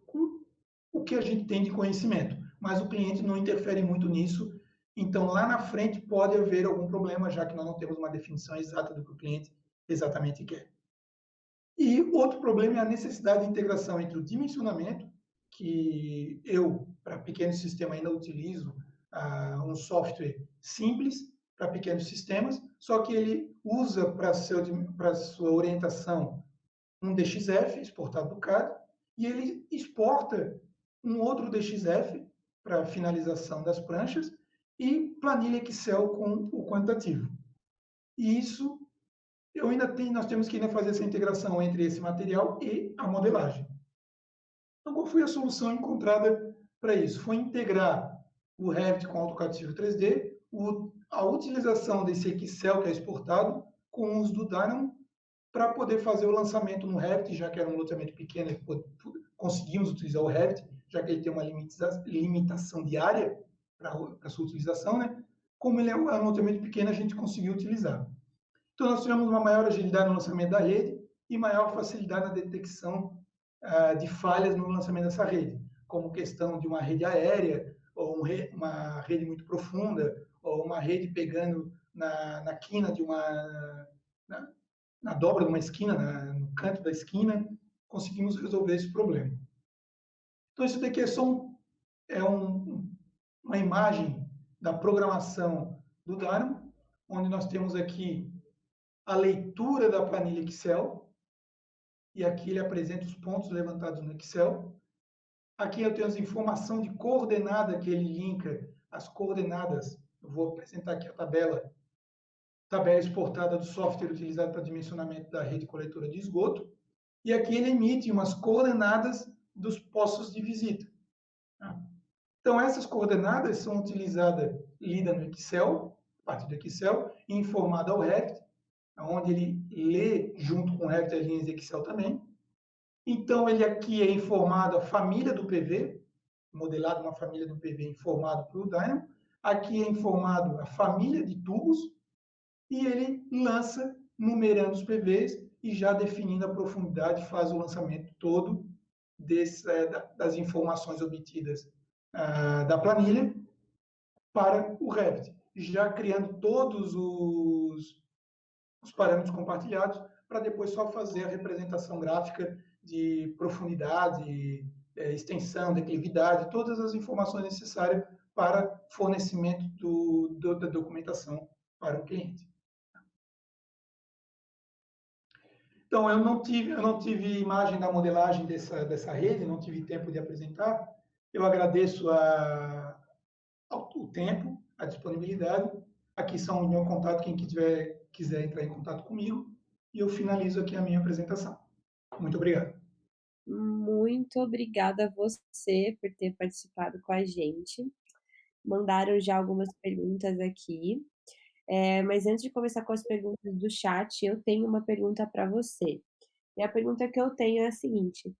o que a gente tem de conhecimento. Mas o cliente não interfere muito nisso, então lá na frente pode haver algum problema, já que nós não temos uma definição exata do que o cliente exatamente quer. E outro problema é a necessidade de integração entre o dimensionamento, que eu, para pequenos sistemas, ainda utilizo um software simples para pequenos sistemas, só que ele usa para sua orientação um DXF exportado do CAD, e ele exporta um outro DXF para finalização das pranchas e planilha Excel com o quantitativo. E isso nós temos que ainda fazer essa integração entre esse material e a modelagem. Então, qual foi a solução encontrada para isso? Foi integrar o Revit com o AutoCAD Civil 3D, a utilização desse Excel que é exportado com o uso do Dynamo para poder fazer o lançamento no Revit, já que era um loteamento pequeno, conseguimos utilizar o Revit, já que ele tem uma limitação de área para a sua utilização, né? Como ele é um loteamento pequeno, a gente conseguiu utilizar. Então, nós tivemos uma maior agilidade no lançamento da rede e maior facilidade na detecção de falhas no lançamento dessa rede, como questão de uma rede aérea, ou uma rede muito profunda, ou uma rede pegando na quina de na, na dobra de uma esquina, no canto da esquina, conseguimos resolver esse problema. Então, isso daqui é uma imagem da programação do Dynamo, onde nós temos aqui a leitura da planilha Excel, e aqui ele apresenta os pontos levantados no Excel. Aqui eu tenho as informações de coordenada que ele linka, as coordenadas. Eu vou apresentar aqui a tabela exportada do software utilizado para dimensionamento da rede coletora de esgoto. E aqui ele emite umas coordenadas dos postos de visita. Então, essas coordenadas são utilizadas, lidas no Excel, a partir do Excel, e informada ao Revit, onde ele lê junto com o Revit as linhas de Excel também. Então, ele aqui é informado a família do PV, modelado uma família do PV informado pelo Dynamo. Aqui é informado a família de tubos e ele lança numerando os PVs e já definindo a profundidade, faz o lançamento todo das informações obtidas da planilha para o Revit, já criando todos os parâmetros compartilhados para depois só fazer a representação gráfica de profundidade, extensão, declividade, todas as informações necessárias para fornecimento da documentação para o cliente. Então, eu não tive imagem da modelagem dessa rede, não tive tempo de apresentar. Eu agradeço o tempo, a disponibilidade. Aqui são o meu contato, quem quiser entrar em contato comigo. E eu finalizo aqui a minha apresentação. Muito obrigado. Muito obrigada a você por ter participado com a gente. Mandaram já algumas perguntas aqui, mas antes de começar com as perguntas do chat, eu tenho uma pergunta para você. E a pergunta que eu tenho é a seguinte: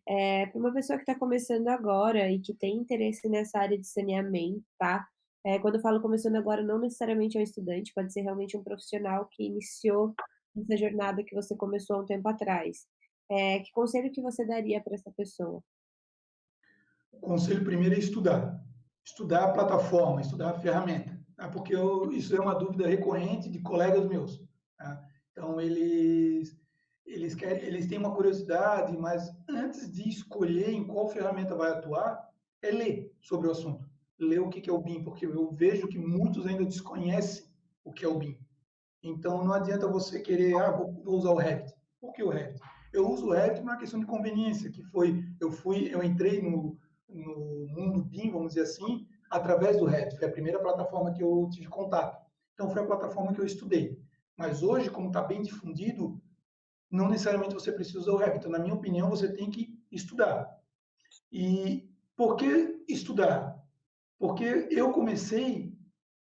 para uma pessoa que está começando agora e que tem interesse nessa área de saneamento, tá? Quando eu falo começando agora, não necessariamente é um estudante, pode ser realmente um profissional que iniciou essa jornada que você começou há um tempo atrás. Que conselho que você daria para essa pessoa? O conselho primeiro é estudar. Estudar a plataforma, estudar a ferramenta. Tá? Porque isso é uma dúvida recorrente de colegas meus. Tá? Então, eles têm uma curiosidade, mas antes de escolher em qual ferramenta vai atuar, é ler sobre o assunto. Ler o que é o BIM, porque eu vejo que muitos ainda desconhecem o que é o BIM. Então, não adianta você querer, vou usar o Revit. Por que o Revit? Eu uso o Revit por uma questão de conveniência, que foi, eu entrei no mundo BIM, vamos dizer assim, através do Revit. Foi a primeira plataforma que eu tive contato. Então, foi a plataforma que eu estudei. Mas hoje, como está bem difundido, não necessariamente você precisa usar o Revit. Então, na minha opinião, você tem que estudar. E por que estudar? Porque eu comecei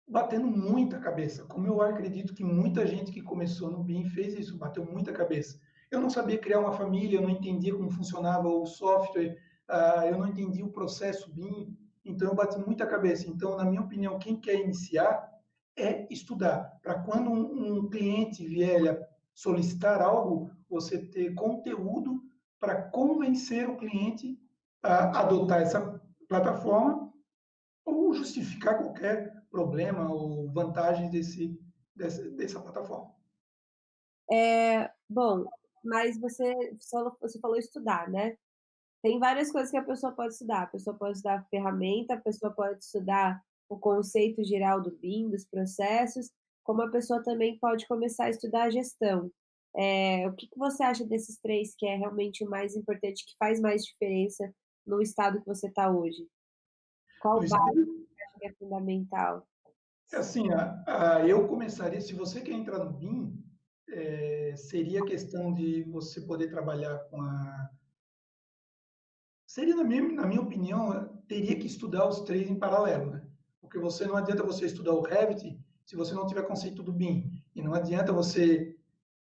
batendo muita cabeça. Como eu acredito que muita gente que começou no BIM fez isso, bateu muita cabeça. Eu não sabia criar uma família, eu não entendia como funcionava o software, eu não entendia o processo BIM, então eu bati muita cabeça. Então, na minha opinião, quem quer iniciar é estudar, para quando um cliente vier solicitar algo, você ter conteúdo para convencer o cliente a adotar essa plataforma ou justificar qualquer problema ou vantagem dessa plataforma. Bom, mas você falou estudar, né? Tem várias coisas que a pessoa pode estudar. A pessoa pode estudar a ferramenta, a pessoa pode estudar o conceito geral do BIM, dos processos, como a pessoa também pode começar a estudar a gestão. O que que você acha desses 3 que é realmente o mais importante, que faz mais diferença no estado que você está hoje? No Qual base estado, você acha que é fundamental? É assim, eu começaria, se você quer entrar no BIM, seria questão de você poder trabalhar com a. Seria, na minha opinião, teria que estudar os três em paralelo, né? Porque você não adianta você estudar o Revit se você não tiver conceito do BIM. E não adianta você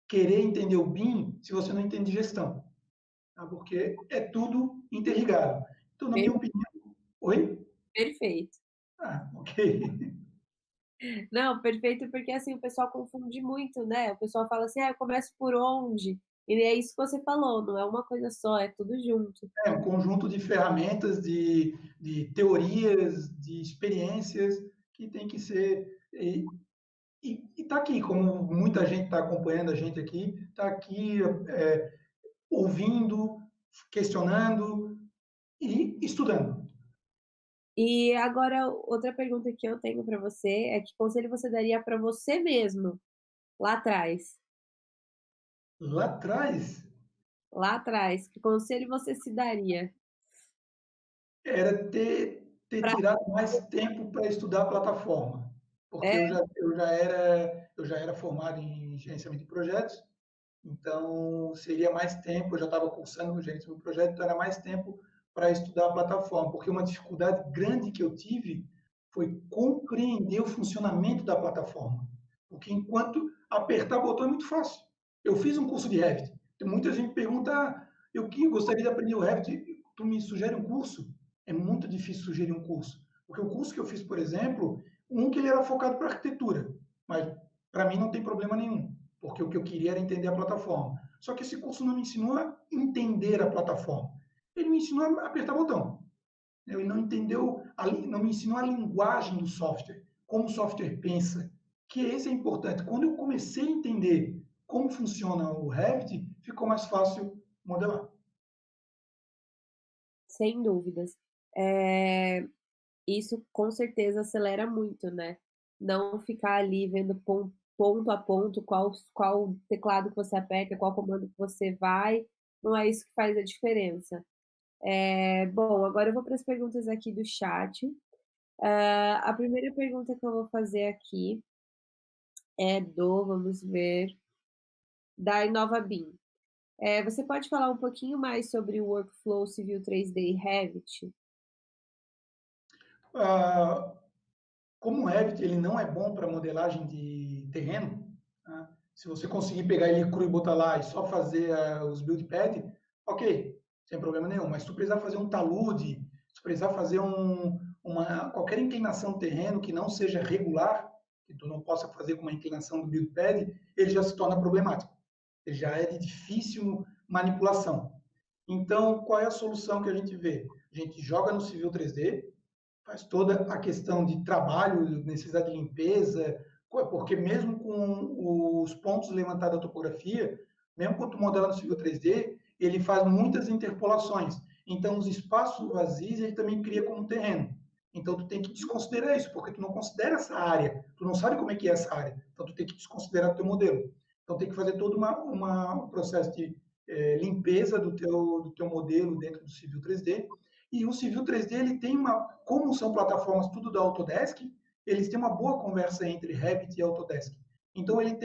querer entender o BIM se você não entende gestão, tá? Porque é tudo interligado. Então, na Per minha opinião. Oi? perfeito. Ah, ok. Não, perfeito, porque, assim, o pessoal confunde muito, né, o pessoal fala assim: "Ah, eu começo por onde?". E é isso que você falou, não é uma coisa só, é tudo junto. É um conjunto de ferramentas, de teorias, de experiências que tem que ser. E está aqui, como muita gente está acompanhando a gente aqui, está aqui ouvindo, questionando e estudando. E agora outra pergunta que eu tenho para você é que conselho você daria para você mesmo, lá atrás? Lá atrás, Lá atrás, que conselho você se daria? era ter Pra tirado mais tempo para estudar a plataforma, porque é, eu já era formado em gerenciamento de projetos. Então, seria mais tempo, eu já estava cursando no gerenciamento do projeto, então era mais tempo para estudar a plataforma, porque uma dificuldade grande que eu tive foi compreender o funcionamento da plataforma. Porque enquanto apertar botão é muito fácil. Eu fiz um curso de Revit. Tem muita gente que pergunta, eu que gostaria de aprender o Revit, tu me sugere um curso? É muito difícil sugerir um curso. Porque o curso que eu fiz, por exemplo, que ele era focado para arquitetura, mas para mim não tem problema nenhum, porque o que eu queria era entender a plataforma. Só que esse curso não me ensinou a entender a plataforma. Ele me ensinou a apertar botão. Ele não entendeu, não me ensinou a linguagem do software, como o software pensa, que esse é importante. Quando eu comecei a entender como funciona o Revit, ficou mais fácil modelar. sem dúvidas. Eh, isso com certeza acelera muito, né, não ficar ali vendo ponto a ponto qual teclado que você aperta, qual comando que você vai, não é isso que faz a diferença. Bom, agora eu vou para as perguntas aqui do chat. A primeira pergunta que eu vou fazer aqui é vamos ver, da InovaBIM. Você pode falar um pouquinho mais sobre o workflow Civil 3D e Revit? Ah, como o Revit ele não é bom para modelagem de terreno, tá? Se você conseguir pegar ele cru e botar lá e só fazer os build pad, ok, sem problema nenhum. Mas se tu precisar fazer um talude, se tu precisar fazer qualquer inclinação do terreno que não seja regular, que tu não possa fazer com uma inclinação do build pad, ele já se torna problemático. Ele já é de difícil manipulação. Então, qual é a solução que a gente vê? A gente joga no Civil 3D, faz toda a questão de trabalho, necessidade de limpeza, porque mesmo com os pontos levantados da topografia, mesmo quando tu modela no Civil 3D, ele faz muitas interpolações. Então, os espaços vazios ele também cria como terreno. Então, tu tem que desconsiderar isso, porque tu não considera essa área, tu não sabe como é que é essa área. Então, tu tem que desconsiderar o teu modelo. Então, tem que fazer todo um processo de limpeza do teu modelo dentro do Civil 3D. E o Civil 3D, ele tem como são plataformas tudo da Autodesk, eles têm uma boa conversa entre Revit e Autodesk. Então, eles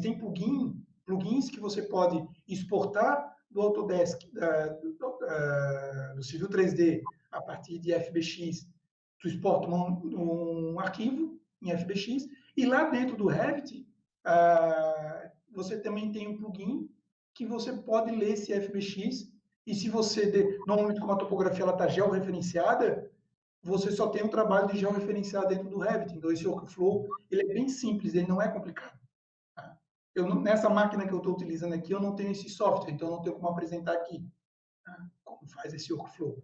têm plugins que você pode exportar do Autodesk, do Civil 3D, a partir de FBX. Tu exporta um arquivo em FBX, e lá dentro do Revit, você também tem um plugin que você pode ler esse FBX, e se você, normalmente como a topografia está georreferenciada, você só tem o trabalho de georreferenciar dentro do Revit. Então, esse workflow ele é bem simples, ele não é complicado. Tá? Nessa máquina que eu estou utilizando aqui, eu não tenho esse software, então eu não tenho como apresentar aqui, tá? Como faz esse workflow.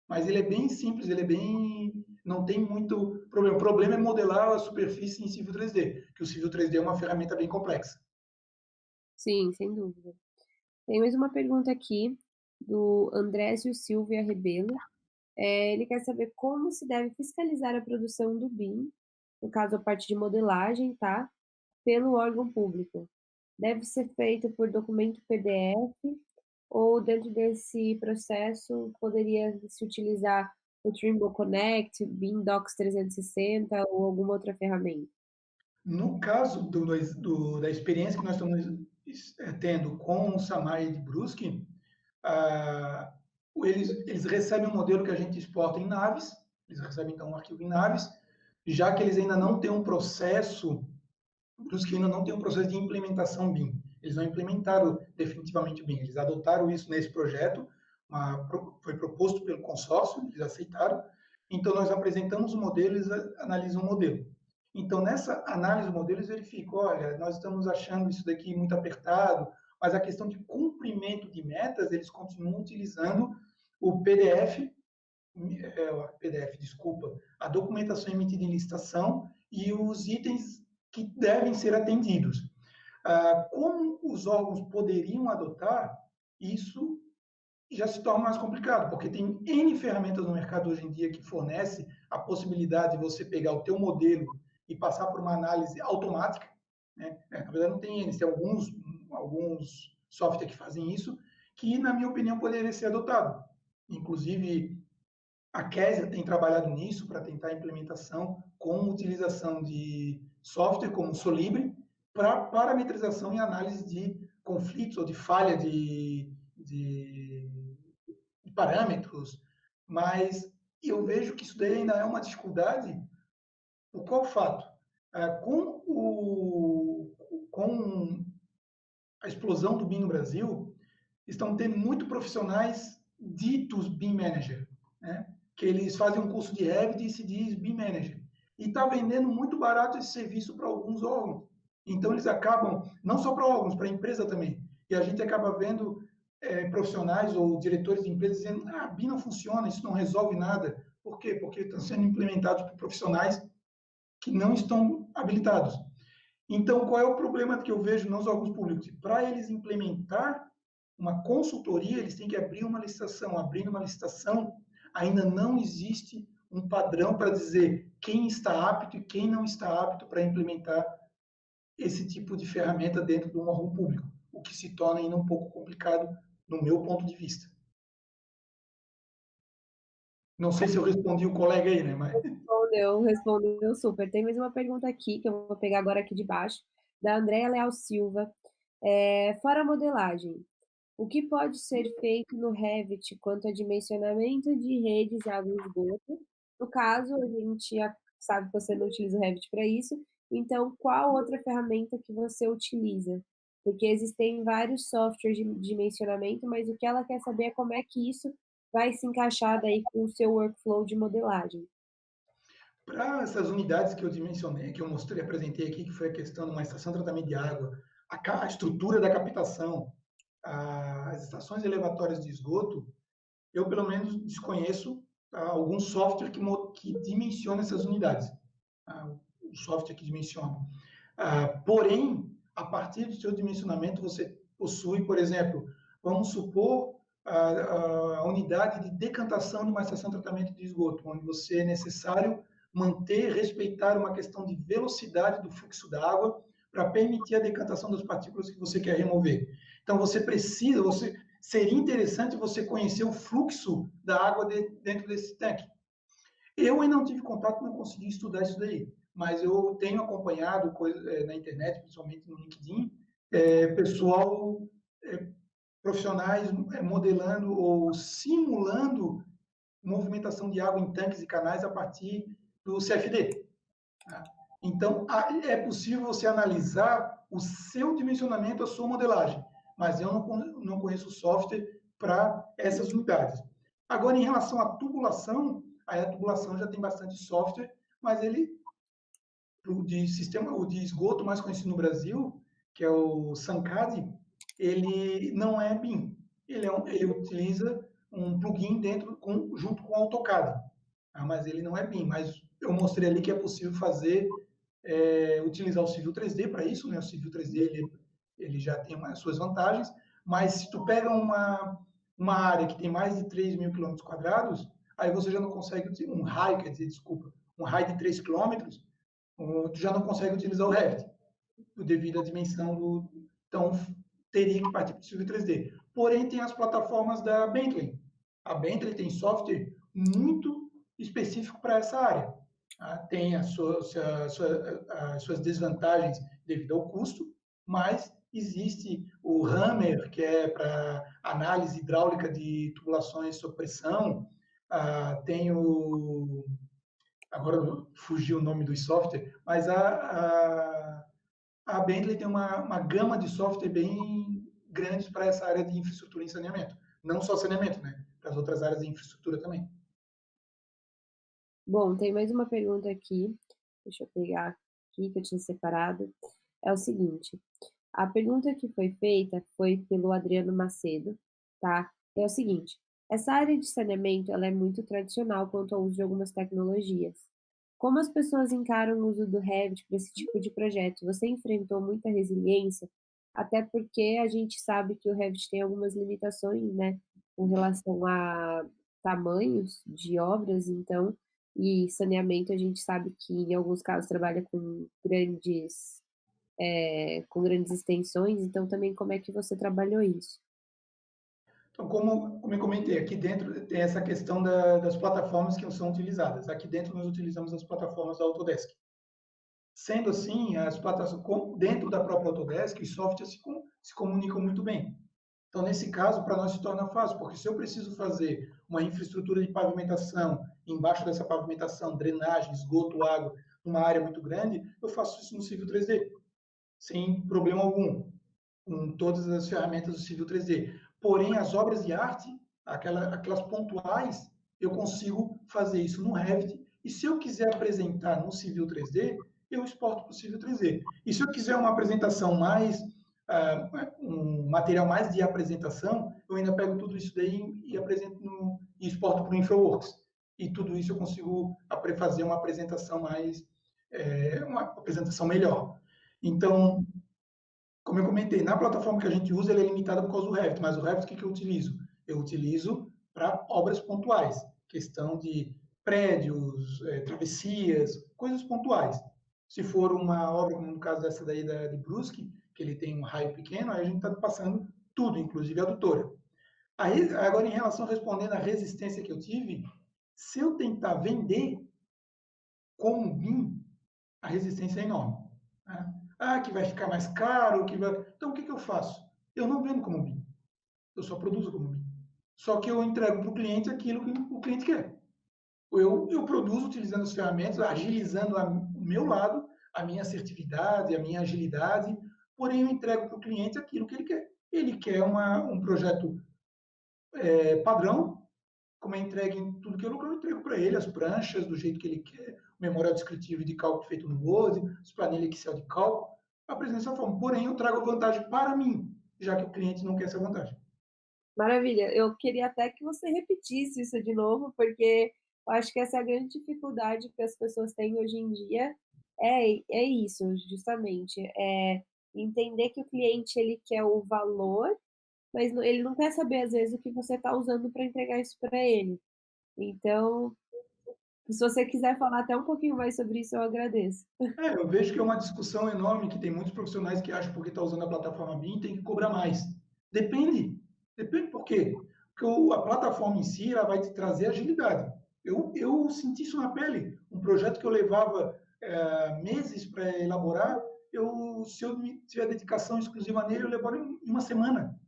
Mas ele é bem simples, ele é bem. Não tem muito problema. O problema é modelar a superfície em Civil 3D, que o Civil 3D é uma ferramenta bem complexa. Sim, sem dúvida. Tem mais uma pergunta aqui do Andrésio Silvia Rebelo. Ele quer saber como se deve fiscalizar a produção do BIM, no caso a parte de modelagem, tá? Pelo órgão público. Deve ser feito por documento PDF ou dentro desse processo poderia se utilizar o Trimble Connect, BIM Docs 360 ou alguma outra ferramenta? No caso da experiência que nós estamos tendo com o Samai de Brusque, ah, eles recebem um modelo que a gente exporta em naves, eles recebem então um arquivo em naves, já que eles ainda não têm um processo, Brusque ainda não tem um processo de implementação BIM. Eles não implementaram definitivamente o BIM, eles adotaram isso nesse projeto, foi proposto pelo consórcio, eles aceitaram, então nós apresentamos o modelo, eles analisam o modelo. Então, nessa análise do modelo, eles verificam, olha, nós estamos achando isso daqui muito apertado, mas a questão de cumprimento de metas, eles continuam utilizando o PDF, desculpa, a documentação emitida em licitação e os itens que devem ser atendidos. Como os órgãos poderiam adotar, isso já se torna mais complicado, porque tem N ferramentas no mercado hoje em dia que fornece a possibilidade de você pegar o teu modelo e passar por uma análise automática, né? Na verdade, não tem N, tem alguns softwares que fazem isso, que, na minha opinião, poderia ser adotado. Inclusive, a Kézia tem trabalhado nisso para tentar a implementação com utilização de software como o Solibre para parametrização e análise de conflitos ou de falha de parâmetros, mas eu vejo que isso daí ainda é uma dificuldade. Por qual fato? Com a explosão do BIM no Brasil, estão tendo muito profissionais ditos BIM Manager, né? Que eles fazem um curso de Revit e se diz BIM Manager. E está vendendo muito barato esse serviço para alguns órgãos. Então, eles acabam, não só para órgãos, para a empresa também. E a gente acaba vendo profissionais ou diretores de empresas dizendo: BIM não funciona, isso não resolve nada. Por quê? Porque estão sendo implementados por profissionais que não estão habilitados. Então, qual é o problema que eu vejo nos órgãos públicos? Para eles implementar uma consultoria, eles têm que abrir uma licitação. Abrindo uma licitação, ainda não existe um padrão para dizer quem está apto e quem não está apto para implementar esse tipo de ferramenta dentro de um órgão público, o que se torna ainda um pouco complicado no meu ponto de vista. Não sei se eu respondi o colega aí, né? Mas... Respondeu super. Tem mais uma pergunta aqui, que eu vou pegar agora aqui de baixo, da Andréa Leal Silva. Fora a modelagem, o que pode ser feito no Revit quanto a dimensionamento de redes e água e esgoto? No caso, a gente sabe que você não utiliza o Revit para isso, então qual outra ferramenta que você utiliza? Porque existem vários softwares de dimensionamento, mas o que ela quer saber é como é que isso vai se encaixar daí com o seu workflow de modelagem. Para essas unidades que eu dimensionei, que eu mostrei, apresentei aqui, que foi a questão de uma estação de tratamento de água, a estrutura da captação, as estações elevatórias de esgoto, eu pelo menos desconheço algum software que dimensiona essas unidades. O software que dimensiona. Porém, a partir do seu dimensionamento, você possui, por exemplo, vamos supor a unidade de decantação de uma estação de tratamento de esgoto, onde você é necessário manter, respeitar uma questão de velocidade do fluxo da água para permitir a decantação das partículas que você quer remover. Então, seria interessante você conhecer o fluxo da água dentro desse tanque. Eu ainda não tive contato, não consegui estudar isso daí, mas eu tenho acompanhado na internet, principalmente no LinkedIn, pessoal, profissionais modelando ou simulando movimentação de água em tanques e canais a partir do CFD. Tá? Então, é possível você analisar o seu dimensionamento, a sua modelagem, mas eu não conheço software para essas unidades. Agora, em relação à tubulação, aí a tubulação já tem bastante software, mas o de esgoto mais conhecido no Brasil, que é o SANCAD, ele não é BIM. Ele utiliza um plugin junto com o AutoCAD, mas ele não é BIM. Mas eu mostrei ali que é possível utilizar o Civil 3D para isso, né? O Civil 3D ele já tem as suas vantagens, mas se tu pega uma área que tem mais de 3 mil quilômetros quadrados, aí você já não consegue, um raio, quer dizer, desculpa, um raio de 3 quilômetros, tu já não consegue utilizar o Revit, devido à dimensão do... Então, teria que partir para o Civil 3D. Porém, tem as plataformas da Bentley. A Bentley tem software muito específico para essa área. Tem as suas desvantagens devido ao custo, mas existe o Hammer, que é para análise hidráulica de tubulações sob pressão, tem o agora fugiu o nome do software, mas a Bentley tem uma gama de software bem grandes para essa área de infraestrutura e saneamento. Não só saneamento, né? Para as outras áreas de infraestrutura também. Bom, tem mais uma pergunta aqui, deixa eu pegar aqui que eu tinha separado. É o seguinte, a pergunta que foi feita foi pelo Adriano Macedo, tá? É o seguinte: essa área de saneamento, ela é muito tradicional quanto ao uso de algumas tecnologias. Como as pessoas encaram o uso do Revit para esse tipo de projeto? Você enfrentou muita resiliência? Até porque a gente sabe que o Revit tem algumas limitações, né, com relação a tamanhos de obras, então, e saneamento a gente sabe que em alguns casos trabalha com grandes extensões, então também como é que você trabalhou isso? Então, como eu comentei, aqui dentro tem essa questão das plataformas que são utilizadas. Aqui dentro nós utilizamos as plataformas da Autodesk. Sendo assim, as plataformas, dentro da própria Autodesk, os softwares se comunicam muito bem. Então, nesse caso, para nós se torna fácil, porque se eu preciso fazer uma infraestrutura de pavimentação, embaixo dessa pavimentação, drenagem, esgoto, água, numa área muito grande, eu faço isso no Civil 3D, sem problema algum, com todas as ferramentas do Civil 3D. Porém, as obras de arte, aquelas pontuais, eu consigo fazer isso no Revit, e se eu quiser apresentar no Civil 3D, eu exporto para o Civil 3D. E se eu quiser uma apresentação mais, um material mais de apresentação, eu ainda pego tudo isso daí e apresento e exporto para o InfraWorks. E tudo isso eu consigo fazer uma apresentação uma apresentação melhor. Então, como eu comentei, na plataforma que a gente usa, ela é limitada por causa do Revit, mas o Revit, o que eu utilizo? Eu utilizo para obras pontuais, questão de prédios, travessias, coisas pontuais. Se for uma obra, como no caso dessa daí de Brusque, que ele tem um raio pequeno, aí a gente está passando tudo, inclusive a adutora. Aí, agora, em relação respondendo à resistência que eu tive, se eu tentar vender com um BIM, a resistência é enorme. Né? Que vai ficar mais caro, que vai... Então, o que eu faço? Eu não vendo como BIM, eu só produzo como BIM. Só que eu entrego para o cliente aquilo que o cliente quer. Eu produzo utilizando as ferramentas, agilizando o meu lado, a minha assertividade, a minha agilidade, porém eu entrego para o cliente aquilo que ele quer. Ele quer um projeto padrão, como é entregue em tudo que eu entrego para ele, as pranchas do jeito que ele quer, o memorial descritivo de cálculo feito no Word, as planilhas Excel de cálculo, apresento dessa forma. Porém, eu trago vantagem para mim, já que o cliente não quer essa vantagem. Maravilha, eu queria até que você repetisse isso de novo, porque eu acho que essa é a grande dificuldade que as pessoas têm hoje em dia, é isso, justamente, é entender que o cliente ele quer o valor, mas ele não quer saber às vezes o que você está usando para entregar isso para ele. Então, se você quiser falar até um pouquinho mais sobre isso, eu agradeço. Eu vejo que é uma discussão enorme, que tem muitos profissionais que acham que porque está usando a plataforma BIM tem que cobrar mais. Depende. Depende por quê? Porque a plataforma em si ela vai te trazer agilidade. Eu senti isso na pele. Um projeto que eu levava meses para elaborar, se eu tiver dedicação exclusiva nele, eu levo em uma semana.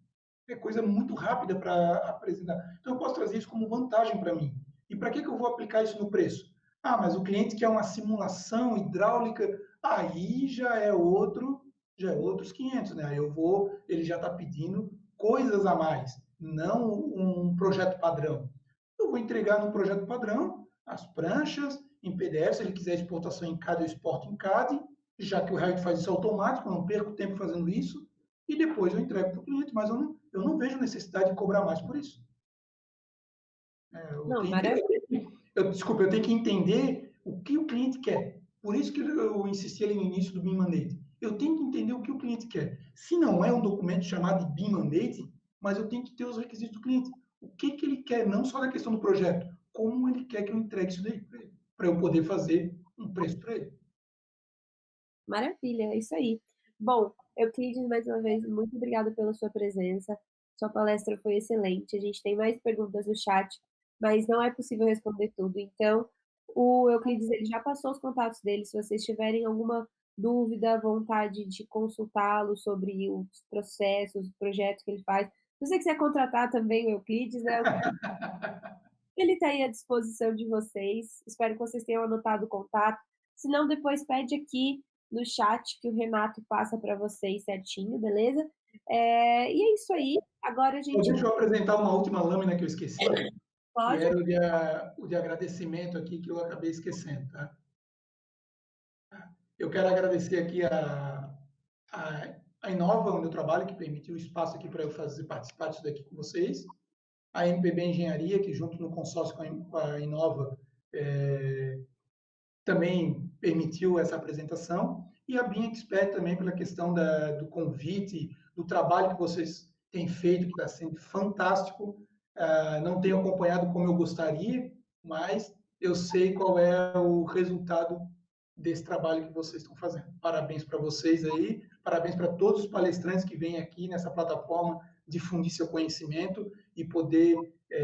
É coisa muito rápida para apresentar. Então, eu posso trazer isso como vantagem para mim. E para que eu vou aplicar isso no preço? Mas o cliente quer uma simulação hidráulica, aí já é outros 500, né? Aí ele já está pedindo coisas a mais, não um projeto padrão. Eu vou entregar no projeto padrão as pranchas em PDF, se ele quiser exportação em CAD, eu exporto em CAD, já que o Revit faz isso automático, eu não perco tempo fazendo isso, e depois eu entrego para o cliente, mas eu não vejo necessidade de cobrar mais por isso. Não, maravilha. Desculpa, eu tenho que entender o que o cliente quer. Por isso que eu insisti ali no início do BIM Mandate. Eu tenho que entender o que o cliente quer. Se não é um documento chamado de BIM Mandate, mas eu tenho que ter os requisitos do cliente. O que ele quer, não só da questão do projeto, como ele quer que eu entregue isso daí para eu poder fazer um preço para ele. Maravilha, é isso aí. Bom, Euclides, mais uma vez, muito obrigada pela sua presença. Sua palestra foi excelente. A gente tem mais perguntas no chat, mas não é possível responder tudo. Então, o Euclides ele já passou os contatos dele, se vocês tiverem alguma dúvida, vontade de consultá-lo sobre os processos, os projetos que ele faz. Se você quiser contratar também o Euclides, né, ele está aí à disposição de vocês. Espero que vocês tenham anotado o contato. Se não, depois pede aqui no chat que o Renato passa para vocês certinho, beleza? E é isso aí. Agora a Bom, gente deixa eu apresentar uma última lâmina que eu esqueci, que pode. era o de agradecimento aqui, que eu acabei esquecendo, tá? Eu quero agradecer aqui a Inova, onde eu trabalho, que permitiu o espaço aqui para eu fazer participar disso daqui com vocês. A MPB Engenharia, que junto no consórcio com a Inova também permitiu essa apresentação. E a Being Expert também pela questão do convite, do trabalho que vocês têm feito, que está sendo fantástico. Não tenho acompanhado como eu gostaria, mas eu sei qual é o resultado desse trabalho que vocês estão fazendo. Parabéns para vocês aí, parabéns para todos os palestrantes que vêm aqui nessa plataforma difundir seu conhecimento e poder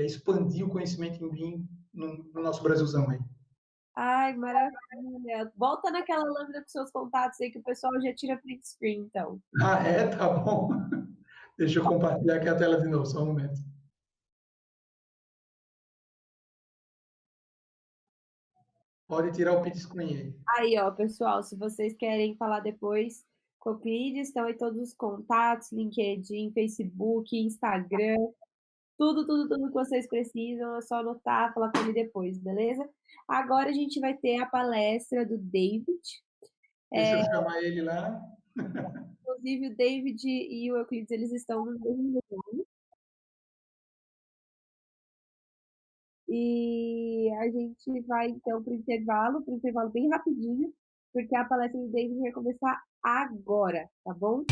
expandir o conhecimento em BIM no nosso Brasilzão aí. Ai, maravilha. Volta naquela lâmina com seus contatos aí que o pessoal já tira print screen, então. Ah, é? Tá bom. Deixa eu compartilhar aqui a tela de novo, só um momento. Pode tirar o print screen aí. Aí, ó, pessoal, se vocês querem falar depois com o Euclides, estão aí todos os contatos, LinkedIn, Facebook, Instagram, tudo que vocês precisam, é só anotar, falar com ele depois, beleza? Agora a gente vai ter a palestra do David. Deixa eu chamar ele lá. Inclusive, o David e o Euclides, eles estão no mesmo lugar. E a gente vai, então, para o intervalo bem rapidinho, porque a palestra do David vai começar agora, tá bom?